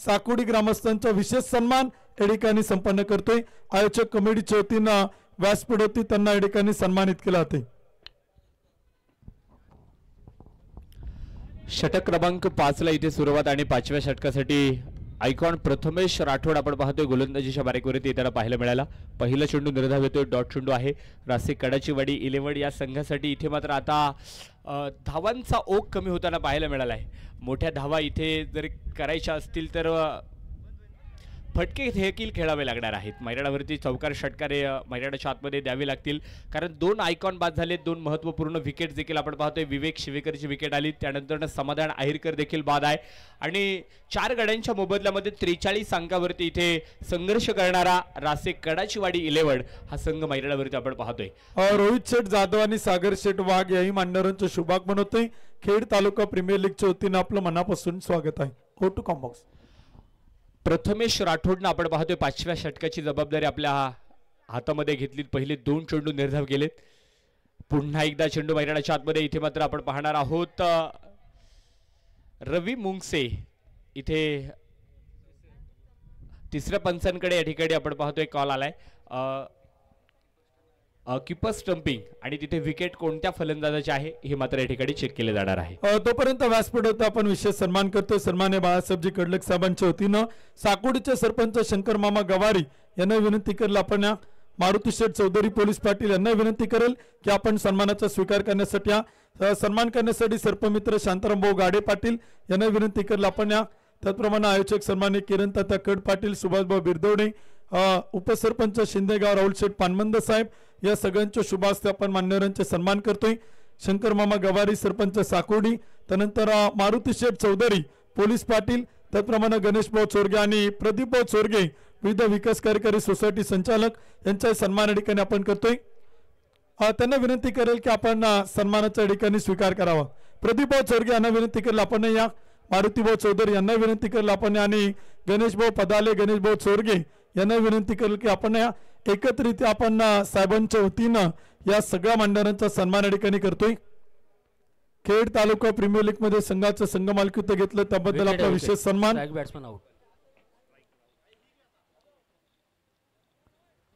साकोडी ग्रामस्थांचा विशेष सन्मान या ठिकाणी संपन्न करतोय। आयोजक कमिटीच्या वतीनं व्यासपीठावरती त्यांना या ठिकाणी सन्मानित केलं जाते। षटक क्रमांक 5 ला इथे सुरुवात आणि 5व्या षटकासाठी आयकॉन प्रथमेश राठोड आपण पाहतोय गोलंदाजीच्या बारीकवरती येताना पाहायला मिळाला. पहिला चेंडू निर्धाव येतोय, डॉट चेंडू आहे. रासे कडाचीवाडी 11 या संघासाठी. इथे मात्र आता धावांचा ओघ कमी होताना पाहायला मिळाला आहे. मोठ्या धावा इथे जर करायच्या असतील तर फटके देखील खेळावे लागणार आहेत. मैदानावरती चौकार षटकारे मैदानाच्या आतमध्ये द्यावी लागतील, कारण 2 आयकॉन बाद झाले. 2 महत्त्वपूर्ण विकेट देखील आपण पाहतोय. विवेक शिवेकरची विकेट आली, त्यानंतर समाधान आहिरकर देखील बाद आहे आणि 4 गड्यांच्या मोबदल्यामध्ये 43 अंकावरती इथे संघर्ष करणारा रासे कडाचीवाडी 11 हा संघ मैदानावरती आपण पाहतोय. रोहित शेठ जाधव आणि सागर शेठ वाघ याही मान्यवरांचं शुभागमन होतंय. खेड तालुका प्रीमियर लीगच्या वतीनं आपलं मनापासून स्वागत आहे. Go to Combox. प्रथमेश राठोडनं आपण पाहतोय 5व्या षटकाची जबाबदारी आपल्या हातामध्ये घेतली. पहिले 2 चेंडू निर्धाव गेलेत. पुन्हा एकदा चेंडू मैदानाच्या आतमध्ये. इथे मात्र आपण पाहणार आहोत रवी मुंगसे. इथे तिसऱ्या पंचांकडे या ठिकाणी आपण पाहतोय कॉल आलाय. कीपर स्टंपिंग आणि तिथे विकेट कोणत्या फलंदाजाचे आहे हे मात्र या ठिकाणी चेक केले जाणार आहे. तोपर्यंत व्यासपीठावर आपण विशेष सन्मान करतोय. सन्मान्य बाळासाहेबजी कडलक साहेबांच्या वतीनं साकोडीचे सरपंच शंकर मामा गवारी यांना विनंती करेल आपण मारुती शेठ चौधरी पोलीस पाटील यांना विनंती करेल की आपण सन्मानाचा स्वीकार करण्यासाठी सन्मान करण्यासाठी सर्पमित्र शांताराम भाऊ गाडे पाटील यांना विनंती करेल आपण. त्याचप्रमाणे आयोजक सन्मान्य किरण तात्या कड पाटील, सुभाषभाऊ बिरदवडे, उपसरपंच शिंदेगाव राहुल शेठ पानमंद साहेब या सगळ्यांच्या शुभास्ते आपण मान्यवरांचे सन्मान करतोय. शंकर मामा गवारी सरपंच साकोडी, त्यानंतर मारुती शेठ चौधरी पोलीस पाटील, त्याचप्रमाणे गणेश भाऊ चोरगे आणि प्रदीप भाऊ चोरगे विविध विकास कार्यकारी सोसायटी संचालक यांचा सन्मान या ठिकाणी आपण करतोय. त्यांना विनंती करेल की आपण सन्मानाच्या ठिकाणी स्वीकार करावा. प्रदीप भाऊ चोरगे यांना विनंती करेल आपण या. मारुती भाऊ चौधरी यांना विनंती करेल आपण आणि गणेश भाऊ पदाले, गणेश भाऊ चोरगे यांना विनंती करेल की आपण या एकत्रित आपण साहेबांच्या वतीनं या सगळ्या मंडळांचा सन्मान या ठिकाणी करतोय. खेड तालुका प्रीमियर लीग मध्ये संघाचं संघ मालकीत्व घेतलं त्याबद्दल आपला विशेष सन्मान.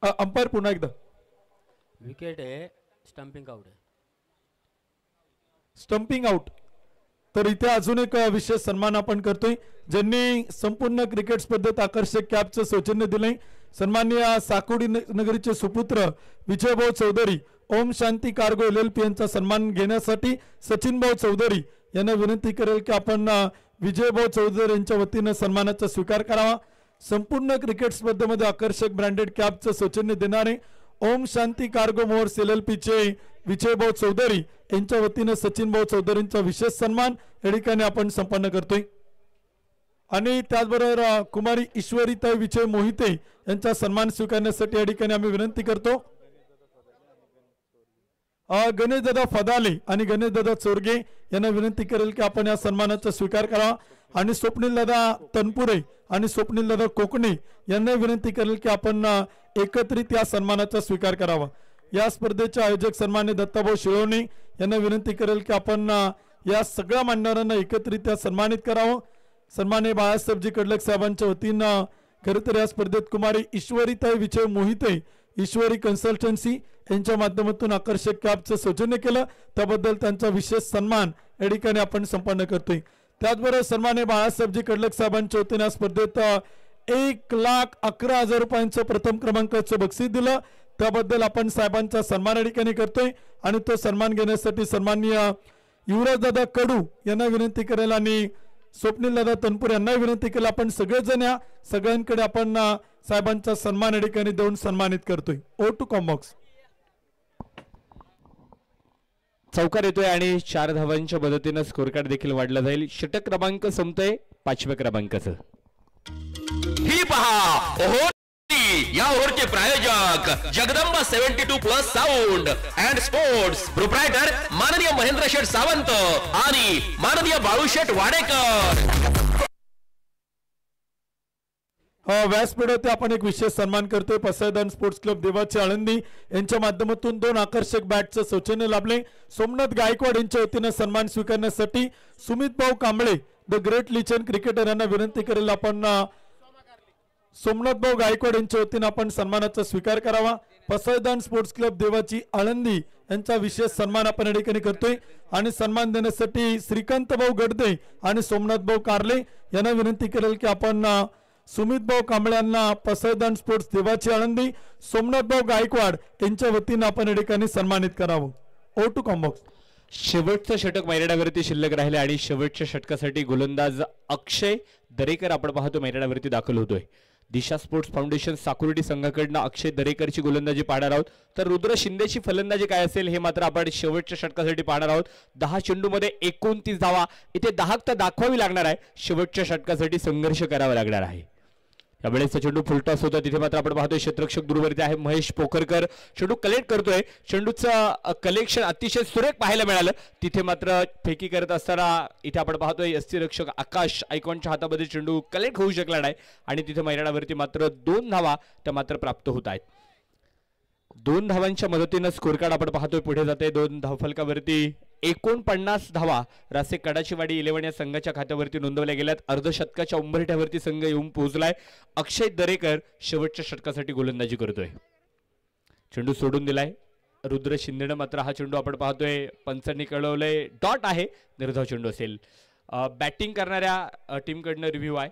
अंपायर पुन्हा एकदा. विकेट आहे, स्टंपिंग आउट आहे. Stumping out. तर इथे अजून एक विशेष सन्मान आपण करतोय ज्यांनी संपूर्ण क्रिकेट स्पर्धेत आकर्षक कॅपचं सौजन्य दिलंय. सन्माननीय साकोडी नगरीचे सुपुत्र विजयभाऊ चौधरी ओम शांती कार्गो LLP यांचा सन्मान घेण्यासाठी सचिन भाऊ चौधरी यांना विनंती करेल की आपण विजयभाऊ चौधरी यांच्या वतीनं सन्मानाचा स्वीकार करावा. संपूर्ण क्रिकेट स्पर्धेमध्ये आकर्षक ब्रँडेड कॅपचं सौजन्य देणारे Om Shanti cargo Morse LLP चे विजयभाऊ चौधरी यांच्या वतीनं सचिन भाऊ चौधरींचा विशेष सन्मान या ठिकाणी आपण संपन्न करतोय. आणि त्याचबरोबर कुमारी ईश्वरीताई विजय मोहिते यांचा सन्मान स्वीकारण्यासाठी या ठिकाणी आम्ही विनंती करतो. गणेशदादा फदाले आणि गणेशदादा चोरगे यांना विनंती करेल की आपण या सन्मानाचा स्वीकार करावा. आणि स्वप्नीलदादा तनपुरे आणि स्वप्नीलदादा कोकणे यांना विनंती करेल की आपण एकत्रित या सन्मानाचा स्वीकार करावा. या स्पर्धेचे आयोजक सन्मान्य दत्ताभाऊ शिळवणे यांना विनंती करेल की आपण या सगळ्या मान्यवरांना एकत्रित सन्मानित करावं. सन्मान्य बाळासाहेबजी कडलक साहेबांच्या वतीनं खरं तर या स्पर्धेत कुमारी ईश्वरीताई विजय मोहिते ईश्वरी कन्सल्टन्सी यांच्या माध्यमातून आकर्षक कॅपचं सौजन्य केलं त्याबद्दल त्यांचा विशेष सन्मान या ठिकाणी आपण संपन्न करतोय. त्याचबरोबर सन्मान्य बाळासाहेबजी कडलक साहेबांच्या वतीनं या स्पर्धेत 1,11,000 रुपयांचं प्रथम क्रमांकाचं बक्षीस दिलं त्याबद्दल आपण साहेबांचा सन्मान या ठिकाणी करतोय. आणि तो सन्मान घेण्यासाठी सन्माननीय युवराजदादा कडू यांना विनंती करेल आणि स्वप्नीलदादा तनपुरे यांना विनंती केली. आपण सगळेजण या सगळ्यांकडे आपण साहेबांचा सन्मान या ठिकाणी देऊन सन्मानित करतोय. O to Combox. चौकार येतोय आणि 4 धावांच्या मदतीनं स्कोर कार्ड देखील वाढला जाईल. षटक क्रमांक संपतोय 5व्या क्रमांकाचं. ही पहा ओहो या ओव्हरचे प्रायोजक Jagdamba 72+ sound and sports proprietor माननीय महेंद्र शेठ सावंत आणि माननीय बाळू शेठ वाडेकर. व्यासपीठावर आपण एक विशेष सन्मान करतोय. पसायदान स्पोर्ट्स क्लब देवाचे आळंदी यांच्या माध्यमातून 2 आकर्षक बॅटचं सौजन्य लाभले. सोमनाथ गायकवाड यांच्या वतीनं सन्मान स्वीकारण्यासाठी सुमित भाऊ Kamble the great legend cricketer यांना विनंती करेल आपण सोमनाथ भाऊ गायकवाड यांच्या वतीनं आपण सन्मानाचा स्वीकार करावा. पसैदान स्पोर्ट्स क्लब देवाची आळंदी यांचा विशेष सन्मान आपण या ठिकाणी करतोय आणि सन्मान देण्यासाठी श्रीकांत भाऊ गडदे आणि सोमनाथ भाऊ कारले यांना विनंती करेल की आपण सुमित भाऊ कांबळे यांना पसैदान स्पोर्ट्स देवाची आळंदी सोमनाथ भाऊ गायकवाड यांच्या वतीने आपण या ठिकाणी सन्मानित करावं. O to Combox. शेवटचं षटक मैदानावरती शिल्लक राहिले आणि शेवटच्या षटकासाठी गोलंदाज अक्षय दरेकर आपण पाहतो मैदानावरती दाखल होतोय. दिशा स्पोर्ट्स फाउंडेशन साकुर्डी संघाकडनं अक्षय दरेकरची गोलंदाजी पाहणार आहोत तर रुद्र शिंदेची फलंदाजी काय असेल हे मात्र आपण शेवटच्या षटकासाठी पाहणार आहोत. 10 चेंडूमध्ये 29 धावा इथे दाहकता दाखवावी लागणार आहे. शेवटच्या षटकासाठी संघर्ष करावा लागणार आहे. यावेळेस चेंडू फुलटॉस होता तिथे मात्र आपण पाहतोय क्षेत्ररक्षक दूरवरती आहे महेश पोखरकर चेंडू कलेक्ट करतोय. चेंडूचं कलेक्शन अतिशय सुरेख पाहायला मिळालं. तिथे मात्र फेकी करत असताना इथे आपण पाहतोय यष्टीरक्षक आकाश आयकॉनच्या हातामध्ये चेंडू कलेक्ट होऊ शकला नाही आणि तिथे मैदानावरती मात्र 2 धावा त्या मात्र प्राप्त होत आहेत. 2 धावांच्या मदतीनं स्कोर कार्ड आपण पाहतोय पुढे जाते. 2 धावफलकावरती 49 धावा रासे कडाचीवाडी 11 या संघाच्या खात्यावरती नोंदवल्या गेल्यात. अर्धशतकाच्या उंबरठ्यावरती संघ येऊन पोहोचलाय. अक्षय दरेकर शेवटच्या षटकासाठी गोलंदाजी करतोय. चेंडू सोडून दिलाय रुद्र शिंदेनं मात्र हा चेंडू आपण पाहतोय पंचांनी कळवलंय डॉट आहे निर्धाव चेंडू असेल. बॅटिंग करणाऱ्या टीमकडनं रिव्ह्यू आहे.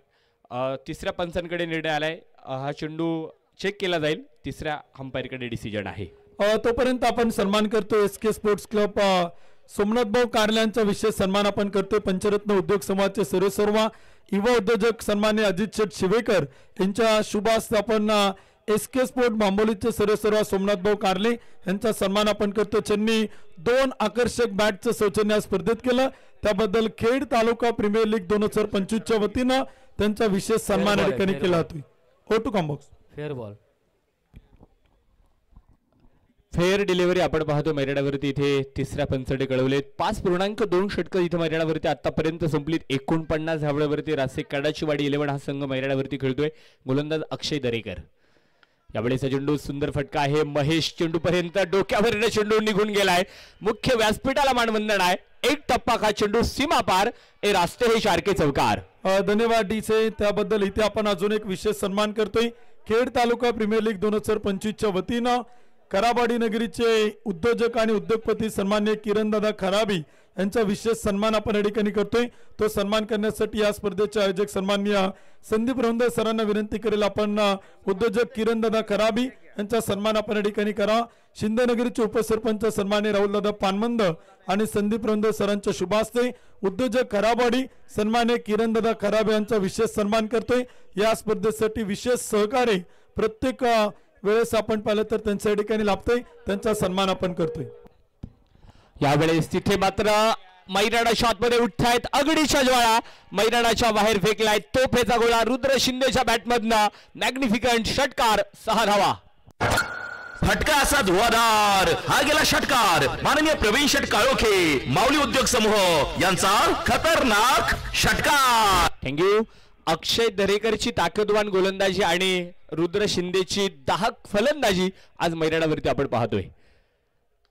तिसऱ्या पंचांकडे निर्णय आलाय. हा चेंडू चेक केला जाईल. तिसऱ्या अंपायरकडे डिसिजन आहे. तोपर्यंत आपण सन्मान करतो एसके स्पोर्ट्स क्लब सोमनाथ भाऊ कारल्यांचा विशेष सन्मान आपण करतोय. पंचरत्न उद्योग समाजाचे सर्वसर्वा युवा उद्योजक सन्मान्य अजित शेठ शिवेकर यांच्या शुभ हस्ते आपण एसके स्पोर्ट बांबोलीचे सर्वसर्वा सोमनाथ भाऊ कारले यांचा सन्मान आपण करतो. त्यांनी 2 आकर्षक बॅटचं सौजन्य स्पर्धेत केलं त्याबद्दल खेड तालुका प्रीमियर लीग 2025च्या वतीनं त्यांचा विशेष सन्मान या ठिकाणी केला जातोय. O two Combox. Fair ball. Fair delivery आपण पाहतो मैदानावरती इथे तिसऱ्या पंचाने कळवलेत. 5.2 षटकं इथे मैदानावरती आतापर्यंत संपलीत. 49 धावण्यावरती रासे कडाचीवाडी 11 हा संघ मैदानावरती खेळतोय. गोलंदाज अक्षय दरेकर. यावेळेस चेंडू सुंदर फटका आहे. महेश चेंडू पर्यंत डोक्यावरील चेंडू निघून गेलाय. मुख्य व्यासपीठाला मानवंदन आहे. एक टप्पा का चेंडू सीमा पार ए रास्ते हे शारके चौकार. धन्यवाद डीसे. त्याबद्दल इथे आपण अजून एक विशेष सन्मान करतोय. खेड तालुका प्रीमियर लीग 2025च्या वतीनं कराबाडी नगरीचे उद्योजक आणि उद्योगपती सन्मान्य किरणदादा खराबी यांचा विशेष सन्मान आपण या ठिकाणी करतोय. तो सन्मान करण्यासाठी या स्पर्धेचे आयोजक सन्मान्य संदीप रौंदे सरांना विनंती करेल आपण उद्योजक किरणदादा खराबी यांचा सन्मान आपण या ठिकाणी करा. शिंदेनगरीचे उपसरपंच सन्मान्य राहुलदादा पानमंद आणि संदीप रौंदे सरांच्या शुभ हस्ते उद्योजक खराबाडी सन्मान्य किरणदादा खराबे यांचा विशेष सन्मान करतोय. या स्पर्धेसाठी विशेष सहकार्य प्रत्येक वेळेस आपण पाहिलं तर त्यांच्या ठिकाणी लाभतोय. त्यांचा सन्मान आपण करतोय. यावेळेस तिथे मात्र मैदानाच्या आतमध्ये उठतायत अगडीच्या ज्वाळा. मैदानाच्या बाहेर फेकलाय तोफेचा गोळा रुद्र शिंदेच्या बॅटमधनं. मॅग्निफिकंट षटकार 6 धावा. फटका असा धुवाधार हा गेला षटकार. माननीय प्रवीण शेठ काळोखे माऊली उद्योग समूह यांचा खतरनाक षटकार. थँक्यू. अक्षय दरेकरची ताकदवान गोलंदाजी आणि रुद्र शिंदेची दाहक फलंदाजी आज मैदानावरती आपण पाहतोय.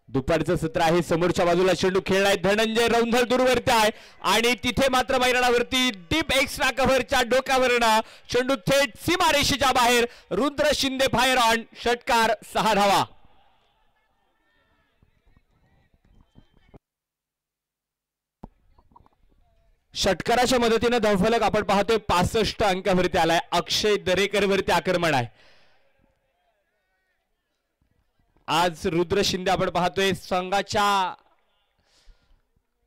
दुपारचं सत्र आहे. समोरच्या बाजूला चेंडू खेळलाय धनंजय रौंधल दूरवरती आहे आणि तिथे मात्र मैदानावरती डीप एक्स्ट्रा कव्हरच्या डोक्यावरनं चेंडू थेट सीमारेषेच्या बाहेर. Rudra Shinde fire on. षटकार 6 धावा. षटकाराच्या मदतीने धावफलक आपण पाहतोय 65 अंकावरती आलाय. अक्षय दरेकर वरती आक्रमण आहे. आज रुद्र शिंदे आपण पाहतोय संघाच्या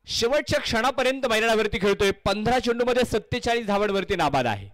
शेवटच्या क्षणापर्यंत मैदानावरती खेळतोय. 15 चेंडूमध्ये 47 धावांवरती नाबाद आहे.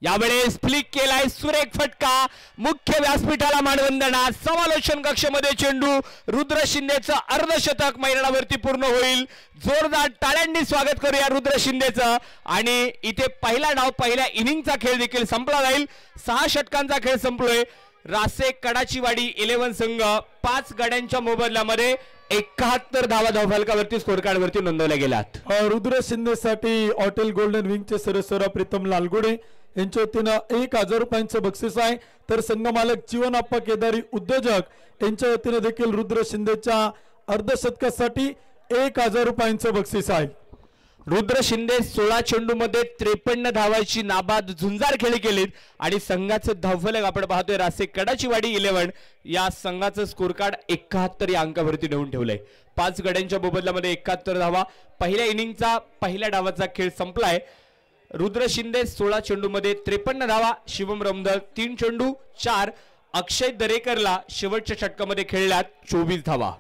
यावेळेस फ्लिक केलाय सुरेख फटका. मुख्य व्यासपीठाला मानवंदना. समालोचन कक्षामध्ये चेंडू. रुद्र शिंदेचं अर्धशतक मैदानावरती पूर्ण होईल. जोरदार टाळ्यांनी स्वागत करूया रुद्र शिंदेचं. आणि इथे पहिला डाव पहिल्या इनिंगचा खेळ देखील संपला जाईल. 6 षटकांचा खेळ संपलोय. रासे कडाचीवाडी 11 संघ 5 गड्यांच्या मोबदल्यामध्ये 71 धावा धावफलकावरती स्कोर कार्ड वरती नोंदवल्या गेल्यात. रुद्र शिंदेसाठी हॉटेल गोल्डन विंगचे सर्वसर्वा प्रीतम लालगुडे यांच्या वतीनं 1000 रुपयांचं बक्षीस आहे. तर संघ मालक जीवनप्पा केदारी उद्योजक यांच्या वतीनं देखील रुद्र शिंदेच्या अर्धशतकासाठी 1000 रुपयांचं बक्षीस आहे. रुद्र शिंदे 16 चेंडूमध्ये 53 धावाची नाबाद झुंजार खेळी केलीत आणि संघाचं धावफलक आपण पाहतोय रासे कडाचीवाडी 11 या संघाचं स्कोर कार्ड 71 या अंकावरती नेऊन ठेवलंय. 5 गड्यांच्या मोबदल्यामध्ये 71 धावा. पहिल्या इनिंगचा पहिल्या डावाचा खेळ संपलाय. रुद्र शिंदे 16 चेंडूमध्ये 53 धावा, शिवम रमदळ 3 चेंडू 4, अक्षय दरेकरला शेवटच्या षटकामध्ये खेळल्यात 24 धावा.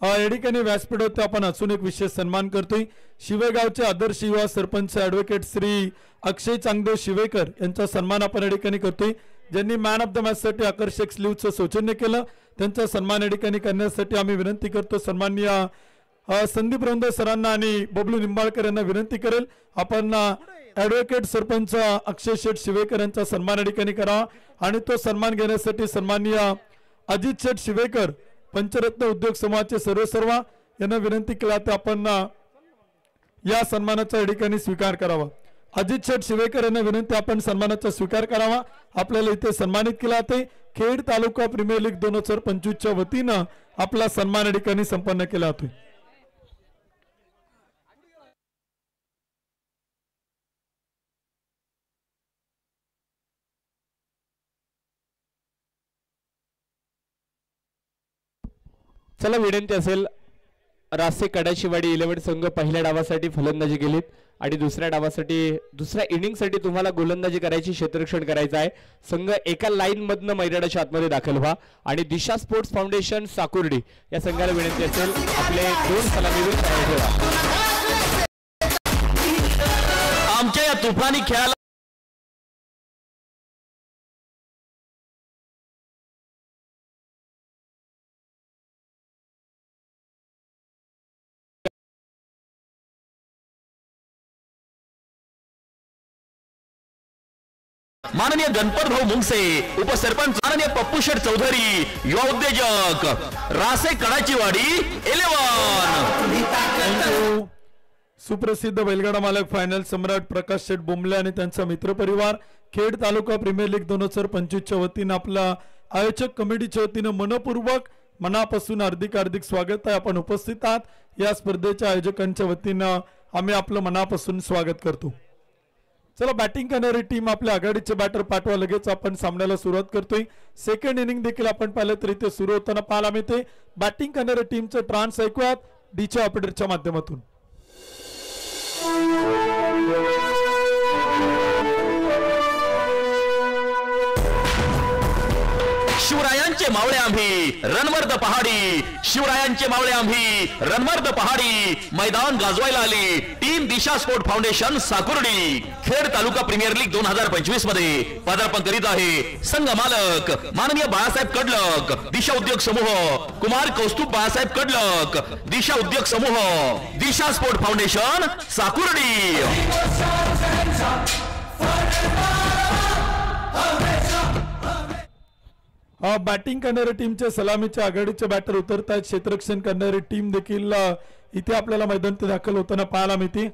या ठिकाणी व्यासपीठावर आपण अजून एक विशेष सन्मान करतोय. शिवेगावचे आदर्श युवा सरपंच ॲडव्होकेट श्री अक्षय चांगदेव शिवेकर यांचा सन्मान आपण या ठिकाणी करतोय. ज्यांनी मॅन ऑफ द मॅच साठी आकर्षक स्लीवचं सौजन्य केलं त्यांचा सन्मान या ठिकाणी करण्यासाठी आम्ही विनंती करतो. सन्माननीय संदीप रौंदे सरांना आणि बबलू निंबाळकर यांना विनंती करेल आपण ॲडव्होकेट सरपंच अक्षय शेठ शिवेकर यांचा सन्मान या ठिकाणी करावा आणि तो सन्मान घेण्यासाठी सन्माननीय अजित शेठ शिवेकर पंचरत्न उद्योग समूहाचे सर्व यांना विनंती केला तर आपण या सन्मानाचा या ठिकाणी स्वीकार करावा. अजित शेठ शिवेकर यांना विनंती आपण सन्मानाचा स्वीकार करावा. आपल्याला इथे सन्मानित केला जाते. खेड तालुका प्रीमियर लीग 2025 च्या वतीनं आपला सन्मान या ठिकाणी संपन्न केला जातोय. चला विनंती असेल रासे कडाचीवाडी 11 संघ पहिल्या डावासाठी फलंदाजी केलीत आणि दुसऱ्या डावासाठी दुसऱ्या इनिंगसाठी तुम्हाला गोलंदाजी करायची, क्षेत्ररक्षण करायचं आहे. संघ एका लाईन मधनं मैदानाच्या आतमध्ये दाखल व्हा आणि दिशा स्पोर्ट्स फाउंडेशन साकुर्डी या संघाला विनंती असेल आपले 2 सलामीवर तयार ठेवा. आमच्या या तुफानी खेळाला माननीय गणपत भाऊ मुंगसे, उपसरपंच माननीय पप्पू शेठ चौधरी, युवा उद्योजक रासे कडाचीवाडी 11. सुप्रसिद्ध बैलगाडा मालक फायनल सम्राट प्रकाश शेठ बोंबले आणि त्यांचा मित्रपरिवार खेड तालुका प्रीमियर लीग 2025 च्या वतीनं आपला आयोजक कमिटीच्या वतीनं मनपूर्वक मनापासून हार्दिक स्वागत आहे. आपण उपस्थित आहात या स्पर्धेच्या आयोजकांच्या वतीनं आम्ही आपलं मनापासून स्वागत करतो. चला बॅटिंग करणारी टीम आपल्या आघाडीचे बॅटर पाठवा. लगेच आपण सामन्याला सुरुवात करतोय. सेकंड इनिंग देखील आपण पाहिलं तर इथे सुरू होताना पाहायला मिळते. बॅटिंग करणाऱ्या टीमचं ट्रान्स ऐकूयात डीच्या ऑपरेटरच्या माध्यमातून. शिवरायांचे मावळे आम्ही रणमर्द पहाडी, शिवरायांचे मावळे आम्ही रणमर्द पहाडी. मैदान गाजवायला आली टीम दिशा sport foundation साकुर्डी. Khed taluka Premier league 2025 मध्ये पदार्पण करीत आहे. संघ मालक माननीय बाळासाहेब कडलक, दिशा उद्योग समूह कुमार कौस्तुभ बाळासाहेब कडलक, दिशा उद्योग समूह दिशा स्पोर्ट फाउंडेशन साकुर्डी. बॅटिंग करणाऱ्या टीमच्या सलामीच्या आघाडीचे बॅटर उतरत आहेत. क्षेत्ररक्षण करणारी टीम देखील इथे आपल्याला मैदानात दाखल होताना पाहायला मिळते.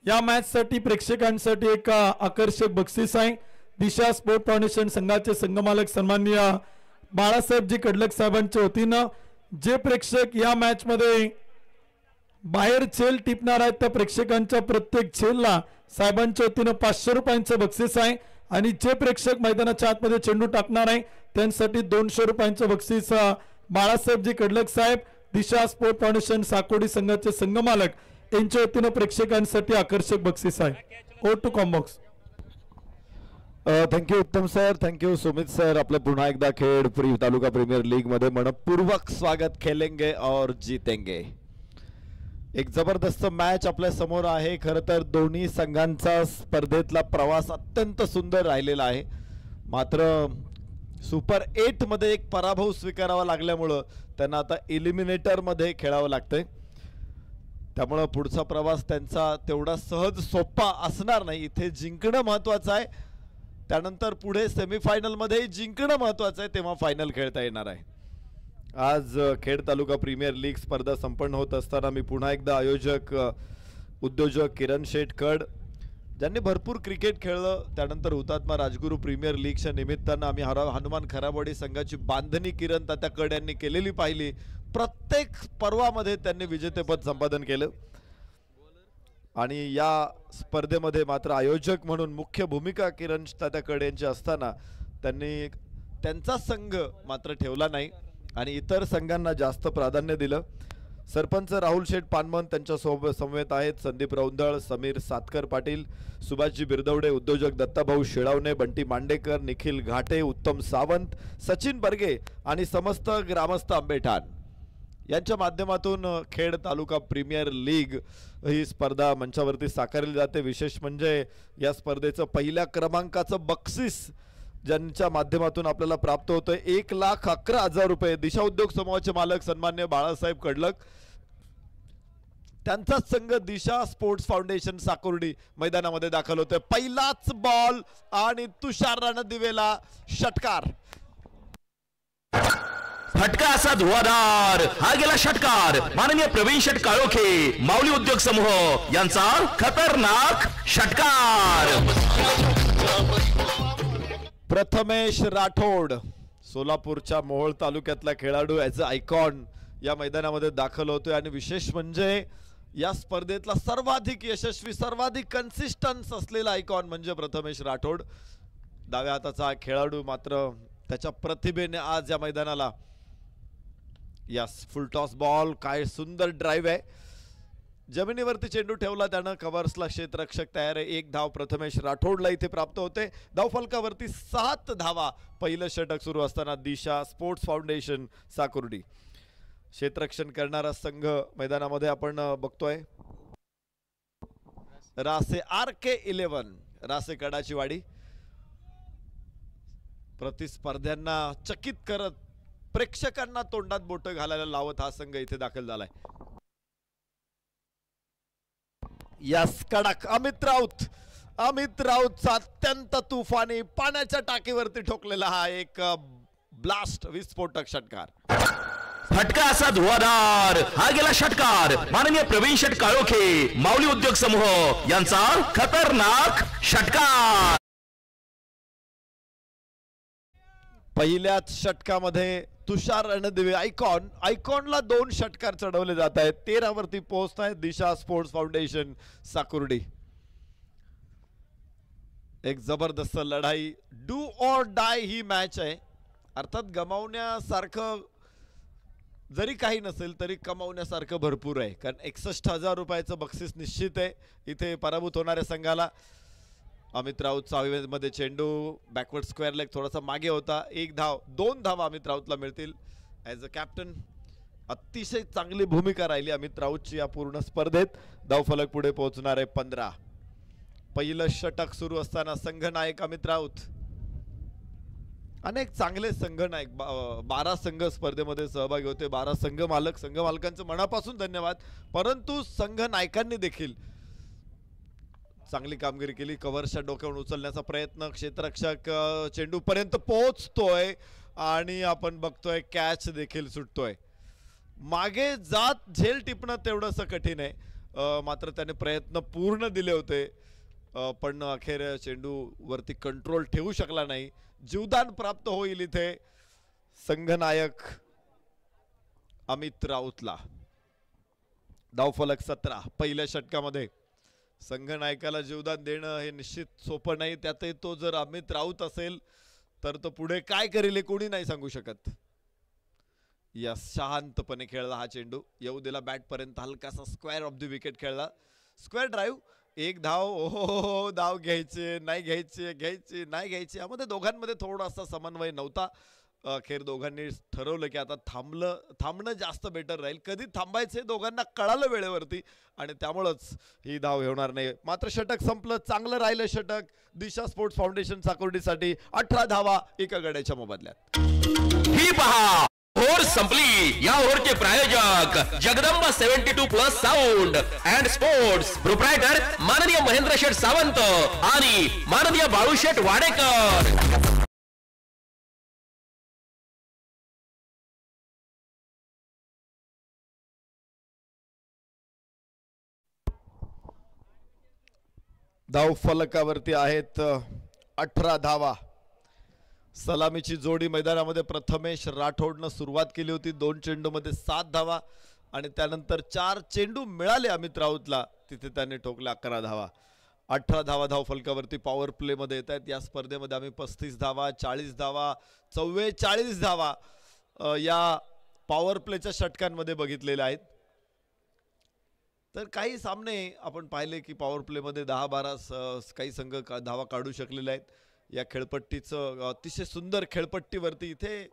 या मॅच साठी प्रेक्षकांसाठी एक आकर्षक बक्षीस आहे. दिशा स्पोर्ट फाउंडेशन संघाचे संघमालक सन्माननीय बाळासाहेबजी कडलक साहेबांच्या वतीनं जे प्रेक्षक या मॅच मध्ये बाहेर छेल टिपणार आहेत त्या प्रेक्षकांच्या प्रत्येक छेलला साहेबांच्या वतीनं 500 रुपयांचं बक्षीस आहे आणि जे प्रेक्षक मैदानाच्या आतमध्ये चेंडू टाकणार आहे त्यांसाठी 200 रुपयांचं बक्षीस बाळासाहेबजी कडलक साहेब दिशा स्पोर्ट फाउंडेशन साकोडी संघाचे संघमालक यांच्या वतीनं प्रेक्षकांसाठी आकर्षक बक्षीस आहे. O two Combox. Thank you Uttam sir, thank you Sumit sir. आपलं पुन्हा एकदा खेड तालुका प्रीमियर लीग मध्ये मनपूर्वक स्वागत. खेलेंगे और जीतेंगे. एक जबरदस्त मॅच आपल्या समोर आहे. खरं तर दोन्ही संघांचा स्पर्धेतला प्रवास अत्यंत सुंदर राहिलेला आहे. मात्र सुपर 8 मध्ये एक पराभव स्वीकारावा लागल्यामुळं त्यांना आता एलिमिनेटर मध्ये खेळावं लागतंय. त्यामुळं पुढचा प्रवास त्यांचा तेवढा सहज सोपा असणार नाही. इथे जिंकणं महत्वाचं आहे, त्यानंतर पुढे सेमीफायनल मध्ये जिंकणं महत्वाचं आहे, तेव्हा फायनल खेळता येणार आहे. आज खेड तालुका प्रीमियर लीग स्पर्धा संपन्न होत असताना मी पुन्हा एकदा आयोजक उद्योजक किरण शेठ कड ज्यांनी भरपूर क्रिकेट खेळलं, त्यानंतर हुतात्मा राजगुरू प्रीमियर लीगच्या निमित्तानं आम्ही हनुमान खराबवाडी संघाची बांधणी किरण तात्या कड यांनी केलेली पाहिली. प्रत्येक पर्वामध्ये त्यांनी विजेतेपद संपादन केलं. आणि या स्पर्धेमध्ये मात्र आयोजक म्हणून मुख्य भूमिका किरण तात्याकडे यांची असताना त्यांनी त्यांचा संघ मात्र ठेवला नाही आणि इतर संघांना जास्त प्राधान्य दिलं. सरपंच राहुल शेठ पानमन त्यांच्या समवेत आहेत संदीप रौंदळ, समीर सातकर पाटील, सुभाषजी बिरदवडे, उद्योजक दत्ताभाऊ शेळावणे, बंटी मांडेकर, निखिल घाटे, उत्तम सावंत, सचिन बर्गे आणि समस्त ग्रामस्थ आंबेठाण यांच्या माध्यमातून खेड तालुका प्रीमियर लीग ही स्पर्धा मंचावरती साकारली जाते. विशेष म्हणजे या स्पर्धेचं पहिल्या क्रमांकाचं बक्षीस ज्यांच्या माध्यमातून आपल्याला प्राप्त होतं 1,11,000 रुपये. दिशा उद्योग समूहाचे मालक सन्मान्य बाळासाहेब कडलक, त्यांचाच संघ दिशा स्पोर्ट्स फाउंडेशन साकुर्डी मैदानामध्ये दाखल होतोय. पहिलाच बॉल आणि तुषार रणदिवेला षटकार. फटका असा धुवाधार, हा गेला षटकार. माननीय प्रवीण शेठ काळोखे, माऊली उद्योग समूह यांचा खतरनाक षटकार. प्रथमेश राठोड, सोलापूरच्या मोहोळ तालुक्यातला खेळाडू, ॲज अ आयकॉन या मैदानामध्ये दाखल होतोय. आणि विशेष म्हणजे या स्पर्धेतला सर्वाधिक यशस्वी, सर्वाधिक कन्सिस्टन्स असलेला आयकॉन म्हणजे प्रथमेश राठोड. डाव्या हाताचा खेळाडू मात्र त्याच्या प्रतिभेने आज या मैदानाला. यस, फुल टॉस बॉल, काय सुंदर ड्राईव्ह आहे. जमिनीवरती चेंडू ठेवला त्यानं, कव्हर्सला क्षेत्ररक्षक तयार आहे. 1 धाव प्रथमेश राठोडला इथे प्राप्त होते. धावफलकावरती 7 धावा. पहिलं षटक सुरू असताना दिशा स्पोर्ट्स फाउंडेशन साकुर्डी. क्षेत्ररक्षण करणारा संघ मैदानामध्ये आपण बघतोय रासे RK11 रासे कडाची वाडी. प्रतिस्पर्ध्यांना चकित करत, प्रेक्षकांना तोंडात बोट घालायला लावत हा संघ इथे दाखल झालाय. यस, कडक अमित राऊत. अमित राऊतचा अत्यंत तुफानी पाण्याच्या टाकीवरती ठोकलेला हा एक ब्लास्ट विस्फोटक षटकार. फटका असा धुवाधार, हा गेला षटकार. माननीय प्रवीण शेठ काळोखे, माऊली उद्योग समूह यांचा खतरनाक षटकार. पहिल्याच षटकामध्ये तुषार रणदिवे आयकॉनला 2 षटकार चढवले जात आहेत. 13 वरती पोहोचत आहेत दिशा स्पोर्ट्स फाउंडेशन साकुर्डी. एक जबरदस्त लढाई, do or die he match आहे. अर्थात गमावण्यासारखं जरी काही नसेल तरी कमावण्यासारखं भरपूर आहे, कारण 61,000 रुपयाचं बक्षीस निश्चित आहे इथे पराभूत होणाऱ्या संघाला. अमित राऊत मध्ये चेंडू बॅकवर्ड स्क्वेअर लेग थोडासा मागे होता. 1 धाव, 2 धावा अमित राऊतला मिळतील. ॲज अ कॅप्टन अतिशय चांगली भूमिका राहिली अमित राऊतची या पूर्ण स्पर्धेत. धावफलक पुढे पोहोचणार आहे 15. पहिलं षटक सुरू असताना संघनायक अमित राऊत. अनेक चांगले संघनायक, 12 संघ स्पर्धेमध्ये सहभागी होते. 12 संघ मालकांचं मनापासून धन्यवाद. परंतु संघनायकांनी देखील चांगली कामगिरी केली. कव्हरच्या डोक्यावरून उचलण्याचा प्रयत्न, क्षेत्ररक्षक चेंडू पर्यंत पोहोचतोय आणि आपण बघतोय कॅच देखील सुटतोय. मागे जात झेल टिपणं तेवढंसं कठीण आहे, मात्र त्याने प्रयत्न पूर्ण दिले होते, पण अखेर चेंडू वरती कंट्रोल ठेवू शकला नाही. जीवदान प्राप्त होईल इथे संघनायक अमित राऊतला. धावफलक 17. पहिल्या षटकामध्ये संघनायकाला जीवदान देणं हे निश्चित सोपं नाही. त्यातही तो जर अमित राऊत असेल तर तो पुढे काय करेल हे कोणी नाही सांगू शकत. या शांतपणे खेळला हा चेंडू, येऊ दिला बॅट पर्यंत, हलकासा स्क्वेअर ऑफ द विकेट खेळला. स्क्वेअर ड्राईव्ह, 1 धाव. ओहो, धाव घ्यायचे नाही घ्यायचे नाही घ्यायचे, यामध्ये दोघांमध्ये थोडासा समन्वय नव्हता. अखेर दोघांनी ठरवलं की आता थांबणं जास्त बेटर राहील. कधी थांबायचे दोघांना कळालं वेळेवरती आणि त्यामुळंच ही धाव होणार नाही. मात्र षटक संपलं, चांगलं राहिलं षटक दिशा स्पोर्ट्स फाउंडेशन साकुर्डीसाठी. 18 धावा एका गड्याच्या मोबदल्यात. ही पहा, ओव्हर संपली. या ओव्हरचे प्रायोजक Jagdamba 72+ sound and sports, proprietor माननीय महेंद्र शेठ सावंत आणि माननीय बाळू शेठ वाडेकर. धाव फलकावरती आहेत 18 धावा. सलामीची जोडी मैदानामध्ये प्रथमेश राठोडनं सुरुवात केली होती. 2 चेंडूमध्ये 7 धावा. आणि त्यानंतर 4 चेंडू मिळाले अमित राऊतला, तिथे त्याने ठोकला 11 धावा. 18 धावा धाव फलकावरती पॉवर प्ले मध्ये येत आहेत. या स्पर्धेमध्ये आम्ही 35 धावा, 40 धावा, 44 धावा या पॉवर प्लेच्या षटकांमध्ये बघितलेले आहेत. तर काही सामने आपण पाहिले की पॉवर प्ले मध्ये 10-12 काही संघ धावा काढू शकलेले आहेत. या खेळपट्टीचं अतिशय सुंदर खेळपट्टीवरती इथे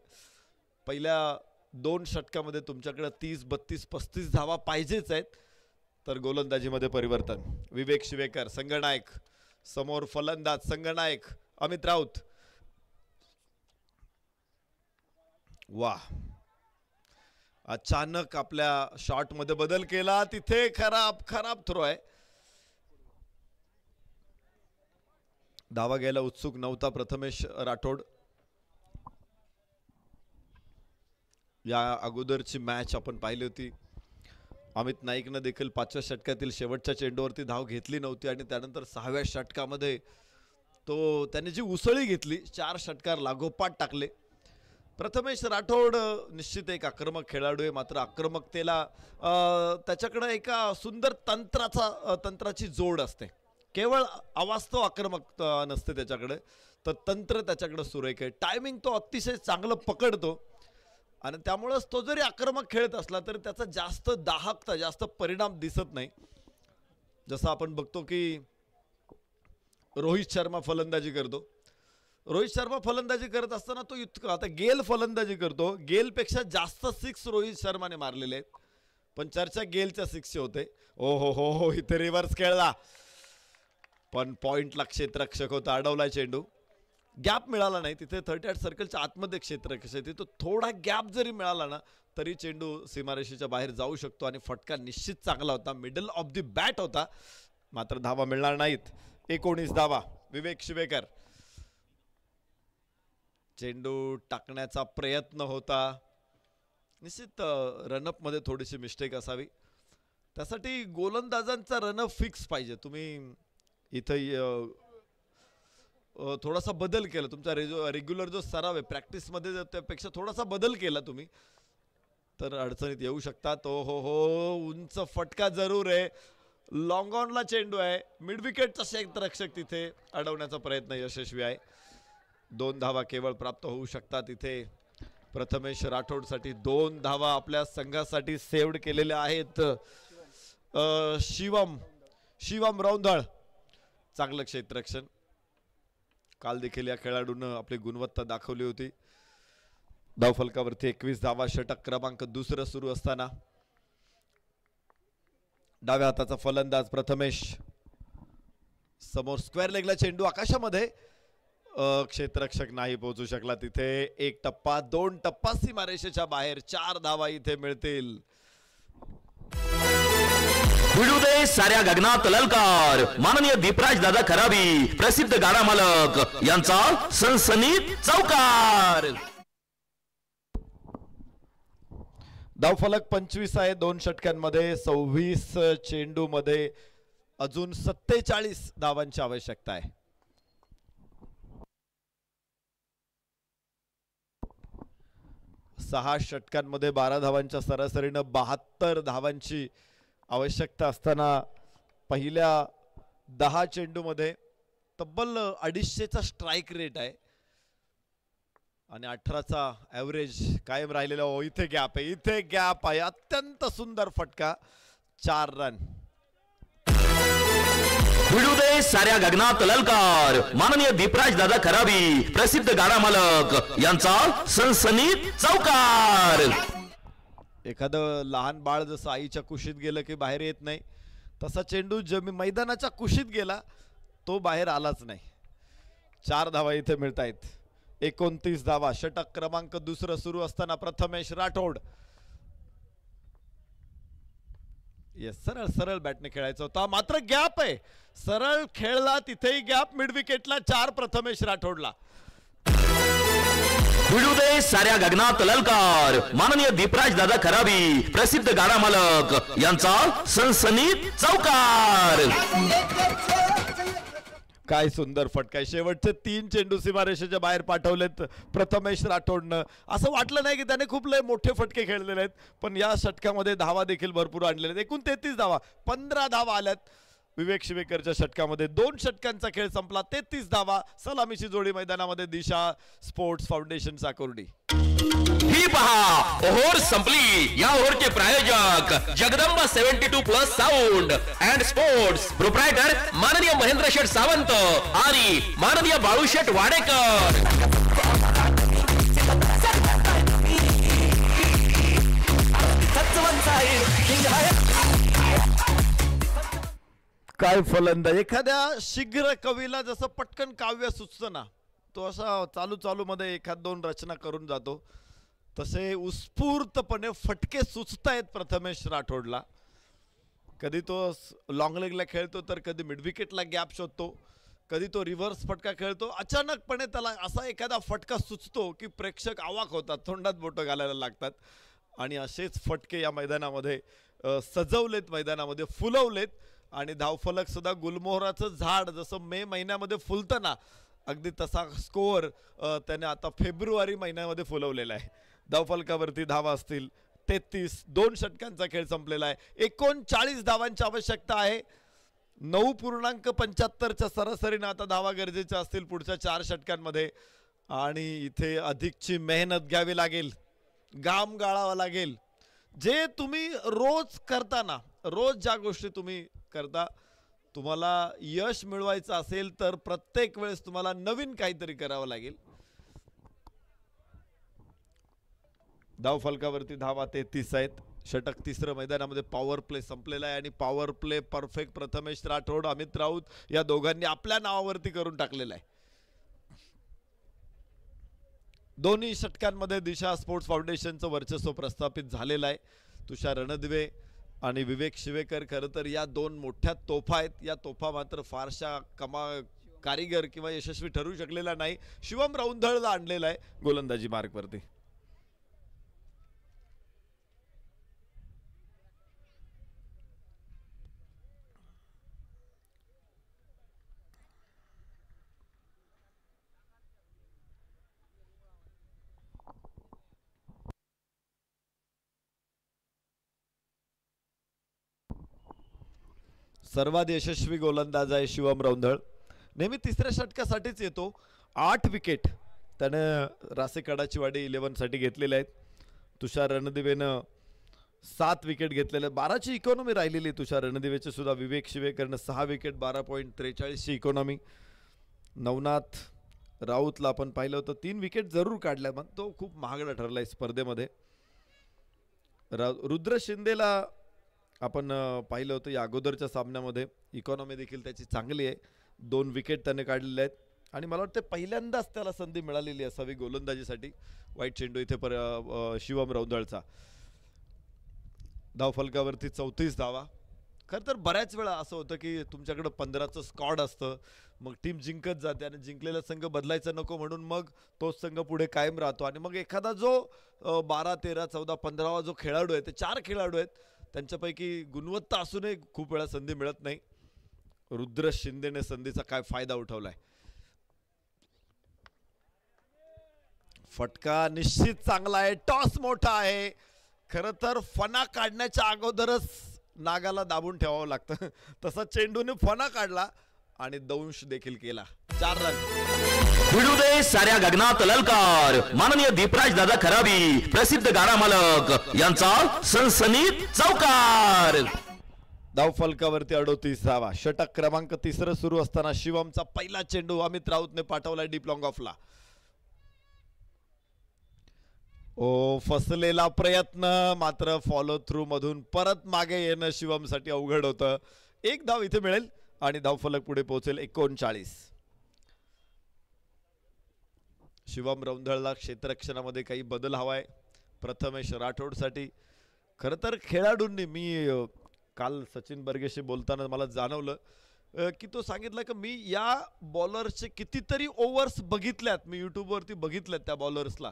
पहिल्या 2 षटकामध्ये तुमच्याकडे 30, 32, 35 धावा पाहिजेच आहेत. तर गोलंदाजीमध्ये परिवर्तन. विवेक शिवेकर संघनायक, समोर फलंदाज संघनायक अमित राऊत. वाह, अचानक आपल्या शॉट मध्ये बदल केला, तिथे खराब थ्रो आहे. धावा घ्यायला उत्सुक नव्हता प्रथमेश राठोड. या अगोदरची मॅच आपण पाहिली होती. अमित नाईकनं देखील 5व्या षटकातील शेवटच्या चेंडूवरती धाव घेतली नव्हती आणि त्यानंतर 6व्या षटकामध्ये त्याने जी उसळी घेतली, 4 षटकार लागोपाठ टाकले. प्रथमेश राठोड निश्चित एक आक्रमक खेळाडू आहे, मात्र आक्रमकतेला त्याच्याकडे एका सुंदर तंत्राची जोड असते. केवळ अवास्तव आक्रमक नसते त्याच्याकडे, तर तंत्र त्याच्याकडे सुरेख आहे. टायमिंग तो अतिशय चांगलं पकडतो आणि त्यामुळेच तो जरी आक्रमक खेळत असला तरी त्याचा जास्त दाहकता, जास्त परिणाम दिसत नाही. जसं आपण बघतो की रोहित शर्मा फलंदाजी करतो. रोहित शर्मा फलंदाजी करत असताना तो इतका, आता गेल फलंदाजी करतो, गेलपेक्षा जास्त 6 रोहित शर्माने मारलेले आहेत, पण चर्चा गेलच्या 6ची होते. ओ हो, इथे रिव्हर्स खेळला, पण पॉइंटला क्षेत्ररक्षक होता, अडवला चेंडू. गॅप मिळाला नाही तिथे. 38 सर्कलच्या आतमध्ये क्षेत्ररक्षक तिथे थोडा गॅप जरी मिळाला ना तरी चेंडू सीमारेषेच्या बाहेर जाऊ शकतो आणि फटका निश्चित चांगला होता, मिडल ऑफ द बॅट होता, मात्र धावा मिळणार नाहीत. 19 धावा. विवेक शिवेकर, चेंडू टाकण्याचा प्रयत्न होता. निश्चित रनअप मध्ये थोडीशी मिस्टेक असावी, त्यासाठी गोलंदाजांचा रनअप फिक्स पाहिजे. तुम्ही इथं थोडासा बदल केला, तुमचा रेग्युलर जो सराव आहे प्रॅक्टिस मध्ये त्यापेक्षा थोडासा बदल केला तुम्ही तर अडचणीत येऊ शकतात. हो, उंच फटका जरूर आहे, लॉंग ऑनला चेंडू आहे, मिड विकेटचा क्षेत्ररक्षक तिथे अडवण्याचा प्रयत्न यशस्वी आहे. 2 धावा केवळ प्राप्त होऊ शकतात. इथे प्रथमेश राठोडसाठी 2 धावा आपल्या संघासाठी सेव्ड केलेल्या आहेत. शिवम रौंदळ, चांगलं क्षेत्ररक्षण. काल देखील या खेळाडूनं आपली गुणवत्ता दाखवली होती. धावफलकावरती 21 धावा, षटक क्रमांक 2 सुरू असताना डाव्या हाताचा फलंदाज प्रथमेश, समोर स्क्वेअर लेगला चेंडू आकाशामध्ये, क्षेत्ररक्षक नाही पोहोचू शकला तिथे. 1 टप्पा, 2 टप्पा, सीमारेषेच्या बाहेर 4 धावा इथे मिळतील. भिडू दे साऱ्या गगनात ललकार. माननीय दीपराज दादा खराबी, प्रसिद्ध गाडा मालक यांचा सनसनीत चौकार. धावफलक 25 आहे 2 षटकांमध्ये. 26 चेंडू मध्ये अजून 47 धावांची आवश्यकता आहे. सहा षटकांमध्ये 12 धावांच्या सरासरीनं 72 धावांची आवश्यकता असताना पहिल्या 10 चेंडूमध्ये तब्बल 250चा स्ट्राइक रेट आहे आणि 18चा ॲव्हरेज कायम राहिलेला. इथे गॅप आहे, अत्यंत सुंदर फटका, 4 रन. भिडू दे साऱ्या गगनात ललकार. माननीय दीपराज दादा खराबी, प्रसिद्ध गाडा मालक यांचा सनसनीत चौकार. एखादं लहान बाळ जसं आईच्या कुशीत गेलं की बाहेर येत नाही, तसा चेंडू मैदानाच्या कुशीत गेला, तो बाहेर आलाच नाही. 4 धावा इथे मिळत आहेत. 29 धावा, षटक क्रमांक 2 सुरू असताना प्रथमेश राठोड. सरळ बॅटने खेळायचा होता, मात्र गॅप आहे. सरळ खेळला, तिथेही गॅप. मिड विकेटला 4 प्रथमेश राठोडला. भिडू दे साऱ्या गगनात ललकार. माननीय दीपराज दादा खराबी, प्रसिद्ध गाडा मालक यांचा सनसनीत चौकार. काय सुंदर फटका. शेवटचे 3 चेंडू सीमारेषेच्या बाहेर पाठवलेत प्रथमेश राठोडनं. असं वाटलं नाही की त्याने खूप लय मोठे फटके खेळलेले आहेत, पण या षटकामध्ये धावा देखील भरपूर आणलेले आहेत. एकूण 33 धावा, 15 धावा आल्यात विवेक शिवेकरच्या षटकामध्ये. 2 षटकांचा खेळ संपला, 33 धावा. सलामीची जोडी मैदानामध्ये दिशा स्पोर्ट्स फाउंडेशन साकोर्डी. ही पहा ओव्हर संपली. या ओव्हरचे प्रायोजक Jagdamba 72+ sound and sports, proprietor माननीय महेंद्र शेठ सावंत आणि माननीय बाळूशेठ वाडेकर. काय फलंदाज. एखाद्या शीघ्र कवीला जसं पटकन काव्य सुचतं ना, तो असा चालू चालू मध्ये 1-2 रचना करून जातो, तसे उत्स्फूर्तपणे फटके सुचतायत प्रथमेश राठोडला. कधी तो लॉंग लेगला खेळतो, तर कधी मिड विकेटला गॅप शोधतो, कधी तो रिव्हर्स फटका खेळतो. अचानकपणे त्याला असा एखादा फटका सुचतो की प्रेक्षक अवाक होतात, तोंडात बोटं घालायला लागतात. आणि असेच फटके या मैदानामध्ये सजवलेत, मैदानामध्ये फुलवलेत. आणि धावफलक सुद्धा गुलमोहराचं झाड जसं मे महिन्यामध्ये फुलतं ना, अगदी तसा स्कोअर त्याने आता फेब्रुवारी महिन्यामध्ये फुलवलेला आहे. धावफलकावरती धावा असतील 33. 2 षटकांचा खेळ संपलेला आहे. 39 धावांची आवश्यकता आहे. 9.75च्या सरासरीने आता धावा गरजेच्या असतील पुढच्या 4 षटकांमध्ये. आणि इथे अधिकची मेहनत घ्यावी लागेल, घाम गाळावा लागेल. जे तुम्ही रोज करता ना, रोज ज्या गोष्टी तुम्ही करता, तुम्हाला यश मिळवायचं असेल तर प्रत्येक वेळेस तुम्हाला नवीन काहीतरी करावं लागेल. धाव फलकावरती धावा 33 आहेत. षटक 3रं मैदानामध्ये पॉवर प्ले संपलेला आहे आणि power play perfect Prathamesh Rathod, Amit Raut या दोघांनी आपल्या नावावरती करून टाकलेला आहे. दोन्ही षटकांमध्ये दिशा स्पोर्ट्स फाउंडेशनचं वर्चस्व प्रस्थापित झालेलं आहे. तुषार रणदिवे आणि विवेक शिवेकर खरं तर या 2 मोठ्या तोफा आहेत. या तोफा मात्र फारशा कारीगर किंवा यशस्वी ठरू शकलेला नाही. शिवम रौंधळला आणलेला आहे गोलंदाजी मार्कवरती. सर्वात यशस्वी गोलंदाज आहे शिवम रौंधळ. नेहमी 3ऱ्या षटकासाठीच येतो. 8 विकेट त्यानं रासेकडाची वाडी 11 साठी घेतलेले आहेत. तुषार रणदिवेनं 7 विकेट घेतलेले. 12ची इकॉनॉमी राहिलेली तुषार रणदिवेची सुद्धा. विवेक शिवेकरनं 6 विकेट, 12.43ची इकॉनॉमी. नवनाथ राऊतला आपण पाहिलं होतं 3 विकेट जरूर काढल्या, पण तो खूप महागडा ठरलाय स्पर्धेमध्ये. रुद्र शिंदेला आपण पाहिलं होतं या अगोदरच्या सामन्यामध्ये. इकॉनॉमी देखील त्याची चांगली आहे. 2 विकेट त्याने काढलेले आहेत आणि मला वाटतं पहिल्यांदाच त्याला संधी मिळालेली असावी गोलंदाजीसाठी. वाईट चेंडू इथे शिवम रौंधळचा. धावफलकावरती 34 धावा. खरं तर बऱ्याच वेळा असं होतं की तुमच्याकडे 15चं स्क्वॉड असतं, मग टीम जिंकत जाते आणि जिंकलेला संघ बदलायचा नको म्हणून मग तोच संघ पुढे कायम राहतो. आणि मग एखादा जो 12, 13, 14, 15वा जो खेळाडू आहे, ते 4 खेळाडू आहेत, त्यांच्यापैकी गुणवत्ता असूनही खूप वेळा संधी मिळत नाही. रुद्र शिंदेने संधीचा काय फायदा उठवलाय. फटका निश्चित चांगला आहे, टॉस मोठा आहे. खरं तर फना काढण्याच्या अगोदरच नागाला दाबून ठेवावं लागतं. तसा चेंडूने फना काढला आणि दंश देखील केला. 4 रन. भिडू दे साऱ्या गगनात ललकार. माननीय दीपराज दादा खराबी, प्रसिद्ध गाडा मालक यांचा सनसनीत चौकार. धावफलकावरती 38 धावा. षटक क्रमांक 3 सुरू असताना शिवमचा पहिला चेंडू अमित राऊतने पाठवला डीप लॉंग ऑफला. फसलेला प्रयत्न, मात्र फॉलो थ्रू मधून परत मागे येणं शिवमसाठी अवघड होतं. 1 धाव इथे मिळेल आणि धावफलक पुढे पोहोचेल 39. शिवम रौंधळला क्षेत्ररक्षणामध्ये काही बदल हवाय प्रथमेश राठोडसाठी. खरं तर खेळाडूंनी, मी काल सचिन बर्गेशी बोलताना मला जाणवलं की तो सांगितलं की मी या बॉलर्सचे कितीतरी ओव्हर्स बघितल्यात, मी यूट्यूबवरती बघितल्यात त्या बॉलर्सला.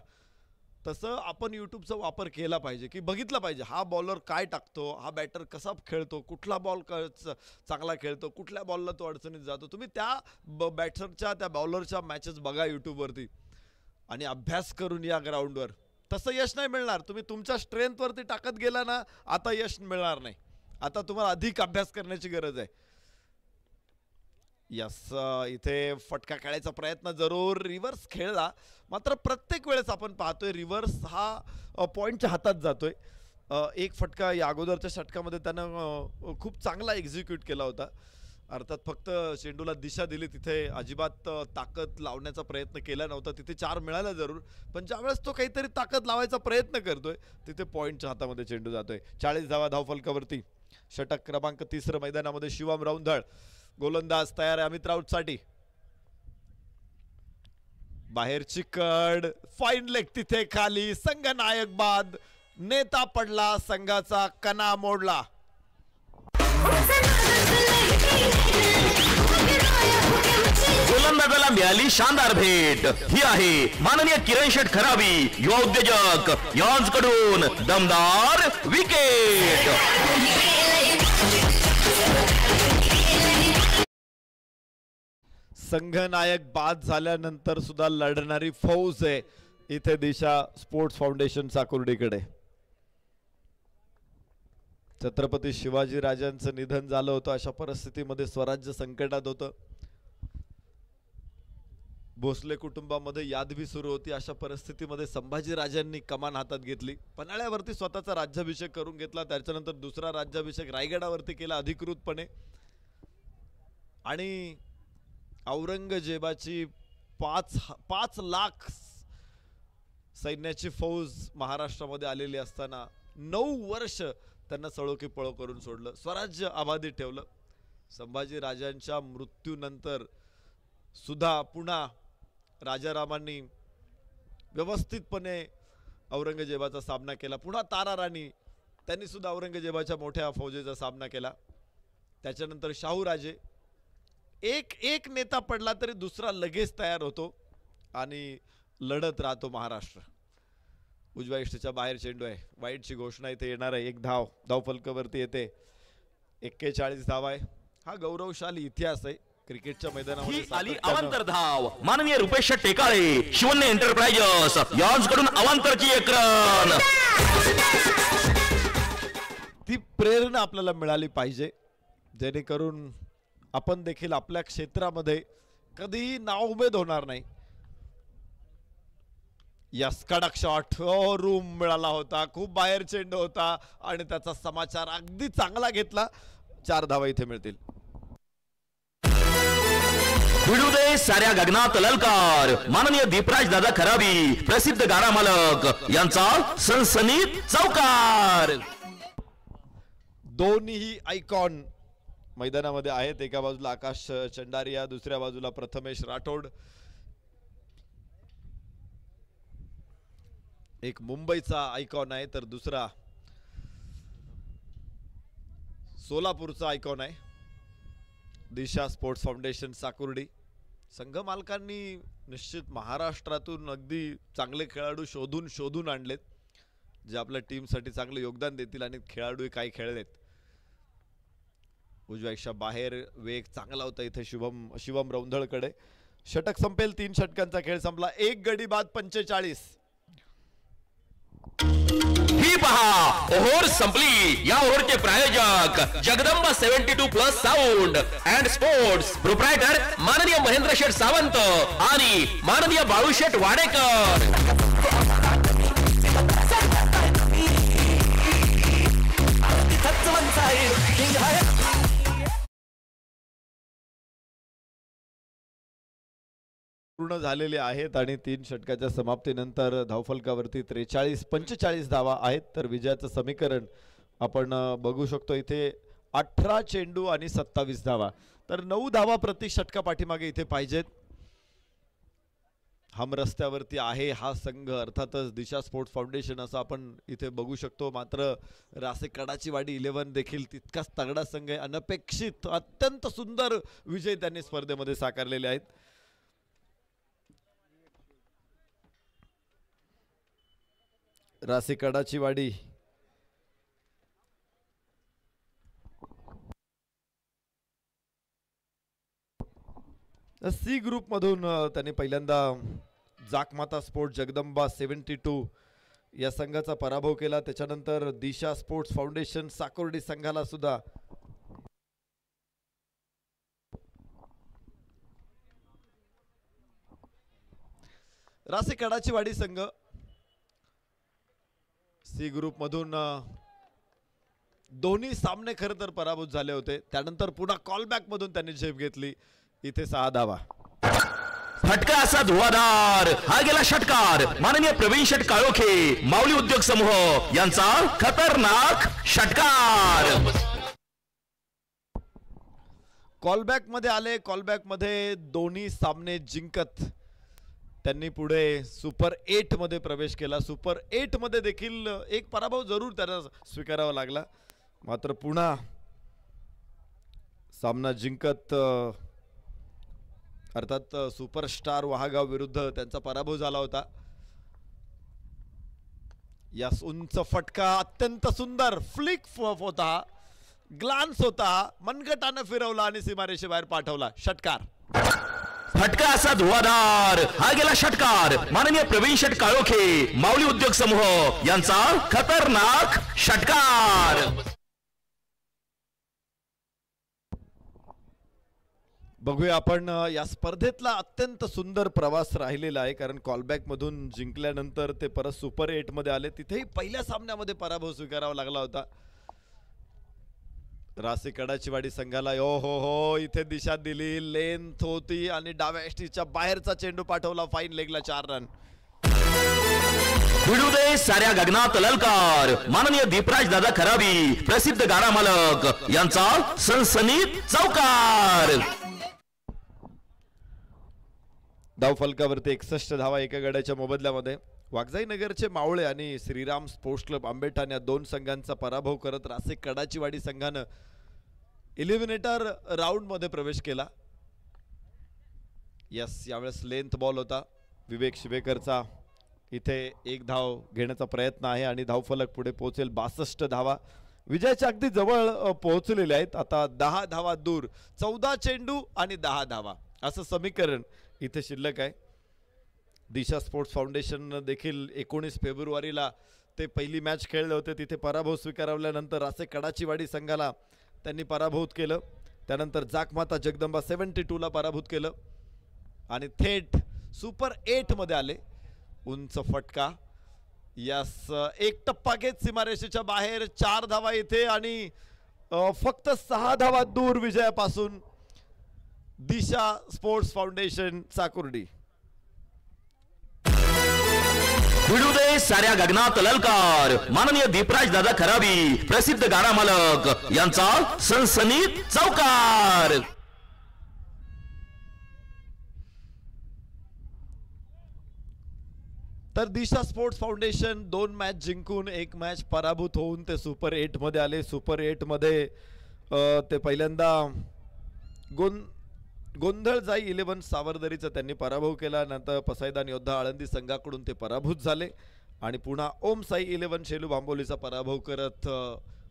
तसं आपण यूट्यूबचा वापर केला पाहिजे की बघितलं पाहिजे हा बॉलर काय टाकतो, हा बॅटर कसा खेळतो, कुठला बॉल चांगला खेळतो, कुठल्या बॉलला तो अडचणीत जातो. तुम्ही त्या बॅटरच्या त्या बॉलरच्या मॅचेस बघा यूट्यूबवरती आणि अभ्यास करून या ग्राउंडवर. तसं यश नाही मिळणार. तुम्ही तुमच्या स्ट्रेंथवरती टाकत गेला ना, आता यश मिळणार नाही. आता तुम्हाला अधिक अभ्यास करण्याची गरज आहे. यस, इथे फटका खेळायचा प्रयत्न जरूर रिव्हर्स खेळला, मात्र प्रत्येक वेळेस आपण पाहतोय रिव्हर्स हा पॉईंटच्या हातात जातोय. एक फटका या अगोदरच्या षटकामध्ये त्यानं खूप चांगला एक्झिक्यूट केला होता. अर्थात फक्त चेंडूला दिशा दिली, तिथे अजिबात ताकद लावण्याचा प्रयत्न केला नव्हता. तिथे 4 मिळाला जरूर, पण ज्यावेळेस तो काहीतरी ताकद लावायचा प्रयत्न करतोय तिथे पॉईंटच्या हातामध्ये चेंडू जातोय. 40 धावा धावफलकावरती. षटक क्रमांक 3 मैदानामध्ये शिवम रौंधळ. गोलंदाज तयार आहे अमित राऊतसाठी. बाहेरची कड, फाईन लेग तिथे खाली. संघनायक बाद. नेता पडला, संघाचा कणा मोडला. गोलंदाजाला मिळाली शानदार भेट. ही आहे माननीय किरण शेठ खराबी, युवा उद्योजक यांच्याकडून दमदार विकेट. संघनायक बाद झाल्यानंतर सुद्धा लढणारी फौज आहे इथे दिशा स्पोर्ट्स फाउंडेशन साकुर्डीकडे. छत्रपती शिवाजी राजांचं निधन झालं होतं, अशा परिस्थितीमध्ये स्वराज्य संकटात होतं. भोसले कुटुंबामध्ये यादवी सुरू होती. अशा परिस्थितीमध्ये संभाजी राजांनी कमान हातात घेतली. पन्हाळ्यावरती स्वतःचा राज्याभिषेक करून घेतला. त्याच्यानंतर दुसरा राज्याभिषेक रायगडावरती केला अधिकृतपणे. आणि औरंगजेबाची 5 लाख सैन्याची फौज महाराष्ट्रामध्ये आलेली असताना 9 वर्ष त्यांना सळोकी पळो करून सोडलं. स्वराज्य अबाधित ठेवलं. संभाजी राजांच्या मृत्यूनंतर सुद्धा पुन्हा राजारामांनी व्यवस्थितपणे औरंगजेबाचा सामना केला. पुन्हा तारा राणी त्यांनी सुद्धा औरंगजेबाच्या मोठ्या फौजेचा सामना केला. त्याच्यानंतर शाहूराजे. एक नेता पडला तरी दुसरा लगेच तयार होतो आणि लढत राहतो महाराष्ट्र. उजव्या इष्टीच्या बाहेर चेंडू आहे. वाईटची घोषणा इथे येणार आहे. 1 धाव धावफलकावरती येते. 41 धाव आहे. हा गौरवशाली इतिहास आहे क्रिकेटच्या मैदानामध्ये. आली अवांतर धाव माननीय रुपेश टेकाळे, शिवन्य एंटरप्राइजेस यांच्याकडून अवांतरची 1 रन. ती प्रेरणा आपल्याला मिळाली पाहिजे, जेणेकरून आपण देखील आपल्या क्षेत्रामध्ये कधीही नाउमेद होणार नाही. यस, कडक शॉट. रूम मिळाला होता. खूप बाहेर चेंडू होता आणि त्याचा समाचार अगदी चांगला घेतला. 4 धावा इथे मिळतील. भिडू दे साऱ्या गगनात ललकार. माननीय दीपराज दादा खराबी, प्रसिद्ध गाडा मालक यांचा सनसनीत चौकार. दोन्ही आयकॉन मैदानामध्ये आहेत. एका बाजूला आकाश चंडारिया, दुसऱ्या बाजूला प्रथमेश राठोड. एक मुंबईचा आयकॉन आहे तर दुसरा सोलापूरचा आयकॉन आहे. दिशा स्पोर्ट्स फाउंडेशन साकुर्डी. संघ मालकांनी निश्चित महाराष्ट्रातून अगदी चांगले खेळाडू शोधून आणलेत, जे आपल्या टीमसाठी चांगले योगदान देतील. आणि खेळाडू काही खेळलेत. उजव्या इशा बाहेर वेग चांगला होता इथे शिवम रौंधळकडे. षटक संपेल. 3 षटकांचा खेळ संपला. 1 गडी बाद 45. ही पहा ओव्हर संपली. या ओव्हरचे प्रायोजक Jagdamba 72+ sound and sports, proprietor माननीय महेंद्र शेठ सावंत आणि माननीय बाळूशेठ वाडेकर. पूर्ण झालेले आहेत आणि 3 षटकाच्या समाप्तीनंतर धावफलकावरती 43-45 धावा आहेत. तर विजयाचं समीकरण आपण बघू शकतो इथे. 18 चेंडू आणि 27 धावा. तर 9 धावा प्रति षटका पाठीमागे इथे पाहिजेत. हम रस्त्यावरती आहे हा संघ, अर्थातच दिशा स्पोर्ट्स फाउंडेशन असं आपण इथे बघू शकतो. मात्र रासे कडाची वाडी 11 देखील तितकाच तगडा संघ आहे. अनपेक्षित अत्यंत सुंदर विजय त्यांनी स्पर्धेमध्ये साकारलेले आहेत. रासे कडाची वाडी सी ग्रुप मधून त्यांनी पहिल्यांदा जाकमाता स्पोर्ट जगदंबा 72 या संघाचा पराभव केला. त्याच्यानंतर दिशा स्पोर्ट्स फाउंडेशन साकोर्डी संघाला सुद्धा रासे कडाची वाडी संघ सी ग्रुप मधून दोन्ही सामने खरं तर पराभूत झाले होते. त्यानंतर पुन्हा कॉलबॅक मधून त्यांनी झेप घेतली. इथे 6 धावा. फटका असा धुवाधार हा गेला षटकार. माननीय प्रवीण शेट काळोखे माऊली उद्योग समूह यांचा खतरनाक षटकार. कॉलबॅक मध्ये आले. कॉलबॅक मध्ये दोन्ही सामने जिंकत त्यांनी पुढे सुपर 8 मध्ये प्रवेश केला. सुपर 8 मध्ये देखील एक पराभव जरूर त्यांना स्वीकारावा लागला. मात्र पुन्हा सामना जिंकत अर्थात सुपरस्टार वहागाव विरुद्ध त्यांचा पराभव झाला होता. या उंच फटका अत्यंत सुंदर फ्लिक होता, ग्लान्स होता, मनगटाने फिरवला आणि सीमारेषेबाहेर पाठवला. षटकार. फटका असा धुवाधार हा गेला षटकार. माननीय प्रवीण शेट काळोखे माऊली उद्योग समूह यांचा खतरनाक षटकार. बघूया आपण या स्पर्धेतला अत्यंत सुंदर प्रवास राहिलेला आहे. कारण कॉलबॅक मधून जिंकल्यानंतर ते परत सुपर 8 मध्ये आले. तिथेही पहिल्या सामन्यामध्ये पराभव स्वीकारावा लागला होता. रासे कडाची वाडी संघाला हो इथे दिशा दिली, लेंथ होती आणि डाव्या एसटीच्या बाहेरचा चेंडू पाठवला. Fine लेगला 4 run. भिडू दे साऱ्या गगनात ललकार. माननीय दीपराज दादा खराबी प्रसिद्ध गाडा मालक यांचा सनसनीत चौकार. धावफलकावरती 61 धावा एका गड्याच्या मोबदल्यामध्ये. वाघजाई नगरचे मावळे आणि श्रीराम स्पोर्ट्स क्लब आंबेठाण या 2 संघांचा पराभव करत रासे कडाची वाडी संघानं एलिमिनेटर राऊंड मध्ये प्रवेश केला. यावेळेस लेंथ बॉल होता विवेक शिवेकरचा. इथे 1 धाव घेण्याचा प्रयत्न आहे आणि धावफलक पुढे पोहोचेल. 62 धावा विजयाच्या अगदी जवळ पोहोचलेले आहेत. आता 10 धावा दूर. 14 चेंडू आणि 10 धावा असं समीकरण इथे शिल्लक आहे. दिशा स्पोर्ट्स फाउंडेशन देखील 19 फेब्रुवारीला ते पहिली मॅच खेळले होते. तिथे पराभव स्वीकारल्यानंतर रासे कडाची वाडी संघाला त्यांनी पराभूत केलं. त्यानंतर जाकमाता जगदंबा 72 ला पराभूत केलं आणि थेट सुपर 8 मध्ये आले. उंच फटका. यास एक टप्पा घेत सीमारेषेच्या बाहेर 4 धावा इथे आणि फक्त 6 धावा दूर विजयापासून दिशा स्पोर्ट्स फाउंडेशन साकुर्डी. भिडू दे साऱ्या गगनात ललकार. माननीय दीपराज दादा खराबी प्रसिद्ध गाडा मालक यांचा सनसनीत चौकार. तर दिशा स्पोर्ट्स फाउंडेशन 2 मॅच जिंकून 1 मॅच पराभूत होऊन ते सुपर 8 मध्ये आले. सुपर 8 मध्ये ते पहिल्यांदा गोंधळ जाई 11 सावरदरीचा त्यांनी पराभव केला. नंतर पसायदान योद्धा आळंदी संघाकडून ते पराभूत झाले आणि पुन्हा ओम साई 11 शेलू बांबोलीचा पराभव करत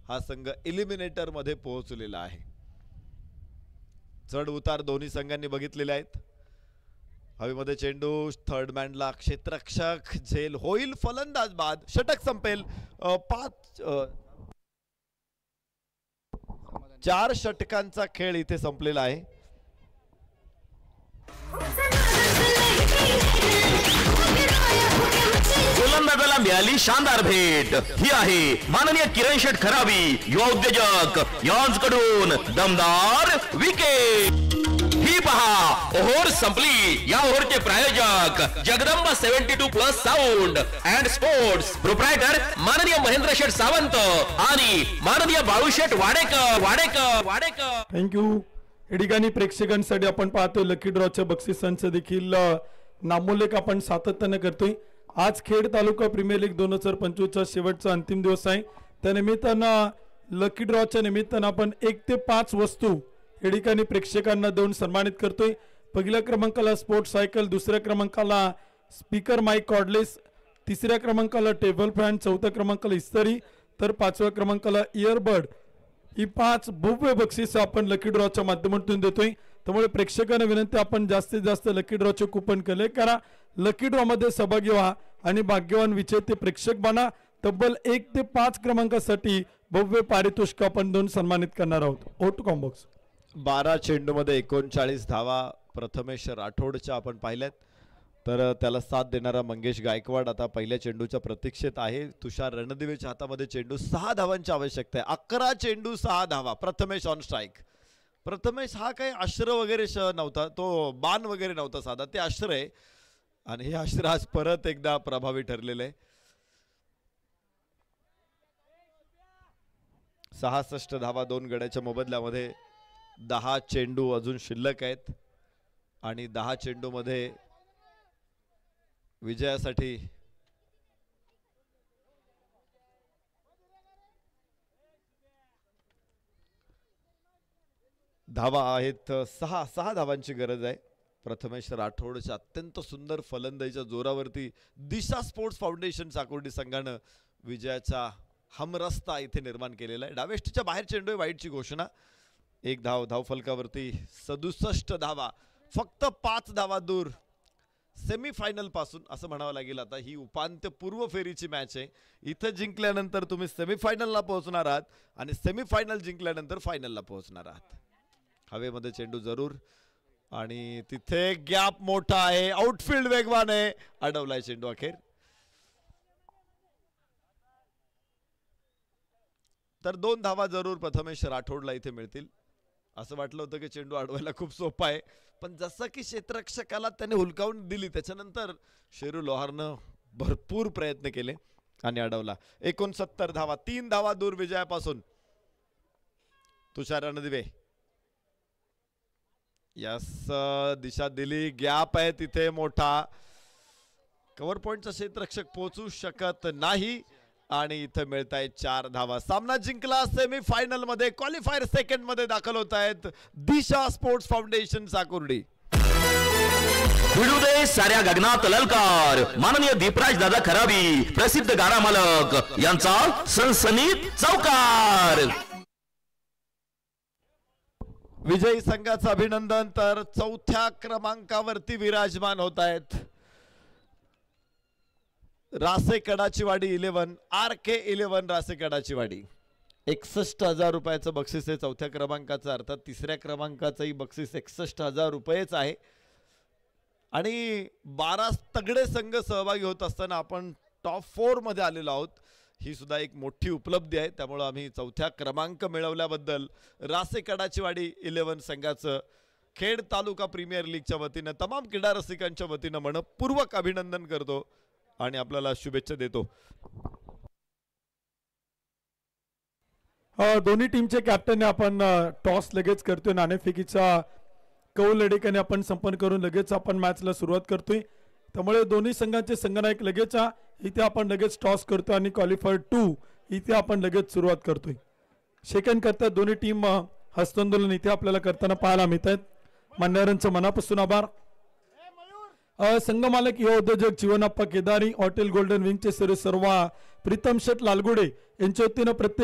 हा संघ एलिमिनेटर मध्ये पोहोचलेला आहे. चढ उतार दोन्ही संघांनी बघितलेले आहेत. हवेमध्ये चेंडू थर्ड मॅनला क्षेत्ररक्षक झेल होईल. फलंदाज बाद. षटक संपेल. 4 षटकांचा खेळ इथे संपलेला आहे. गोलंदाजाला मिळाली शानदार भेट. ही आहे माननीय किरण शेठ खराबी युवा उद्योजक यांकडून दमदार विकेट. ही पहा ओव्हर संपली. या ओव्हरचे प्रायोजक Jagdamba 72 plus sound and sports. Proprietor माननीय महेंद्र शेठ सावंत आणि माननीय बाळूशेठ वाडेकर. थँक्यू. या ठिकाणी प्रेक्षकांसाठी आपण पाहतोय लकी ड्रॉच्या बक्षिसांचं देखील नामोल्लेख आपण सातत्याने करतोय. आज खेड तालुका प्रीमियर लीग 2025चा शेवटचा अंतिम दिवस आहे. त्या निमित्तानं लकी ड्रॉच्या निमित्तानं आपण 1 ते 5 वस्तू या ठिकाणी प्रेक्षकांना देऊन सन्मानित करतोय. पहिल्या क्रमांकाला स्पोर्ट्स सायकल, दुसऱ्या क्रमांकाला स्पीकर माईक कॉर्डलेस, तिसऱ्या क्रमांकाला टेबल फॅन, चौथ्या क्रमांकाला इस्त्री, तर 5व्या क्रमांकाला इयरबड. ही 5 भव्य बक्षीस आपण लकी ड्रॉच्या माध्यमातून देतोय. त्यामुळे प्रेक्षकांना विनंती, आपण जास्तीत जास्त लकी ड्रॉचे कुपन कलेक्ट करा, लकी ड्रॉ मध्ये सहभागी व्हा आणि भाग्यवान विजेते प्रेक्षक बना. तब्बल 1 ते 5 क्रमांकासाठी भव्य पारितोषिक आपण देऊन सन्मानित करणार आहोत. ओट कॉम्बॉक्स 12 चेंडूमध्ये 39 धावा प्रथमेश राठोडच्या आपण पाहिल्यात. तर त्याला साथ देणारा मंगेश गायकवाड आता पहिल्या चेंडूच्या प्रतीक्षेत आहे. तुषार रणदिवेच्या हातामध्ये चेंडू. 6 धावांची आवश्यकता आहे. 11 चेंडू 6 धावा. Prathamesh on strike. प्रथमेश हा काही अश्र वगैरे नव्हता, तो बाण वगैरे नव्हता साधा, ते अश्र आहे आणि हे अश्र आज परत एकदा प्रभावी ठरलेलं आहे. 66 धावा 2 गड्याच्या मोबदल्यामध्ये. 10 चेंडू अजून शिल्लक आहेत आणि 10 चेंडू मध्ये विजयासाठी धावा आहेत. 6 धावांची गरज आहे. प्रथमेश राठोडच्या अत्यंत सुंदर फलंदाजीच्या जोरावरती दिशा स्पोर्ट्स फाउंडेशन चाकोर्डी संघानं विजयाचा हमरस्ता इथे निर्माण केलेला आहे. डावेष्टीच्या बाहेर चेंडू आहे. वाईटची घोषणा. 1 धाव धावफलकावरती. 67 धावा. फक्त 5 धावा दूर सेमीफायनल पासून असं म्हणावं लागेल. आता ही उपांत्यपूर्व फेरीची मॅच आहे. इथं जिंकल्यानंतर तुम्ही सेमीफायनलला पोहोचणार आहात आणि सेमीफायनल जिंकल्यानंतर फायनलला पोहोचणार आहात. हवेमध्ये चेंडू जरूर आणि तिथे गॅप मोठा आहे. आउटफील्ड वेगवान आहे. अडवलाय चेंडू अखेर. तर 2 धावा जरूर प्रथमेश राठोडला इथे मिळतील. असं वाटलं होतं की चेंडू अडवायला खूप सोपा आहे, पण जसं की क्षेत्ररक्षकाला त्याने हुलकावून दिली त्याच्यानंतर शेरू लोहारनं भरपूर प्रयत्न केले आणि अडवला. 69 धावा. 3 धावा दूर विजयापासून. तुषार रणदिवे यस दिशा दिली. गॅप आहे तिथे मोठा. कव्हर पॉइंटचा क्षेत्ररक्षक पोहोचू शकत नाही आणि इथं मिळत आहेत 4 धावा. सामना जिंकला. सेमीफायनल मध्ये क्वालिफायर सेकंड मध्ये दाखल होत आहेत दिशा स्पोर्ट्स फाउंडेशन चाकोर्डी. भिडू दे साऱ्या गगनात ललकार. माननीय दीपराज दादा खराबी प्रसिद्ध गाडा मालक यांचा सनसनीत चौकार. विजयी संघाचं अभिनंदन. तर 4थ्या क्रमांकावरती विराजमान होत आहेत रासे कडाचीवाडी 11 RK 11 रासे कडाचीवाडी. 61,000 रुपयाचं बक्षीस आहे 4थ्या क्रमांकाचं. अर्थात 3ऱ्या क्रमांकाचंही बक्षीस 61,000 रुपयेच आहे आणि 12 तगडे संघ सहभागी होत असताना आपण टॉप 4 मध्ये आलेलो आहोत. ही सुद्धा एक मोठी उपलब्धी आहे. त्यामुळे आम्ही 4थ्या क्रमांक मिळवल्याबद्दल रासे कडाचीवाडी 11 संघाचं खेड तालुका प्रीमियर लीगच्या वतीनं तमाम क्रीडा रसिकांच्या वतीनं मनपूर्वक अभिनंदन करतो आणि आपल्याला शुभेच्छा देतो. दोन्ही टीमचे कॅप्टन आपण टॉस लगेच करतोय. नाणेफेकीचा कौल लढेकाने आपण संपन्न करून लगेच आपण मॅचला सुरुवात करतोय. त्यामुळे दोन्ही संघांचे संघनायक लगेच इथे आपण लगेच टॉस करतोय आणि क्वालिफायर 2 इथे आपण लगेच सुरुवात करतोय. सेकंड करतात दोन्ही टीम हस्तांदोलन इथे आपल्याला करताना पाहायला मिळत आहेत. मान्यवरांचं मनापासून आभार. संघ मालक युवा उद्योजक जीवनाप्पा केदारी, हॉटेल गोल्डन विंगचे सर्वा प्रीतम शेठ लालगुडे यांच्या वतीनं प्रत्येक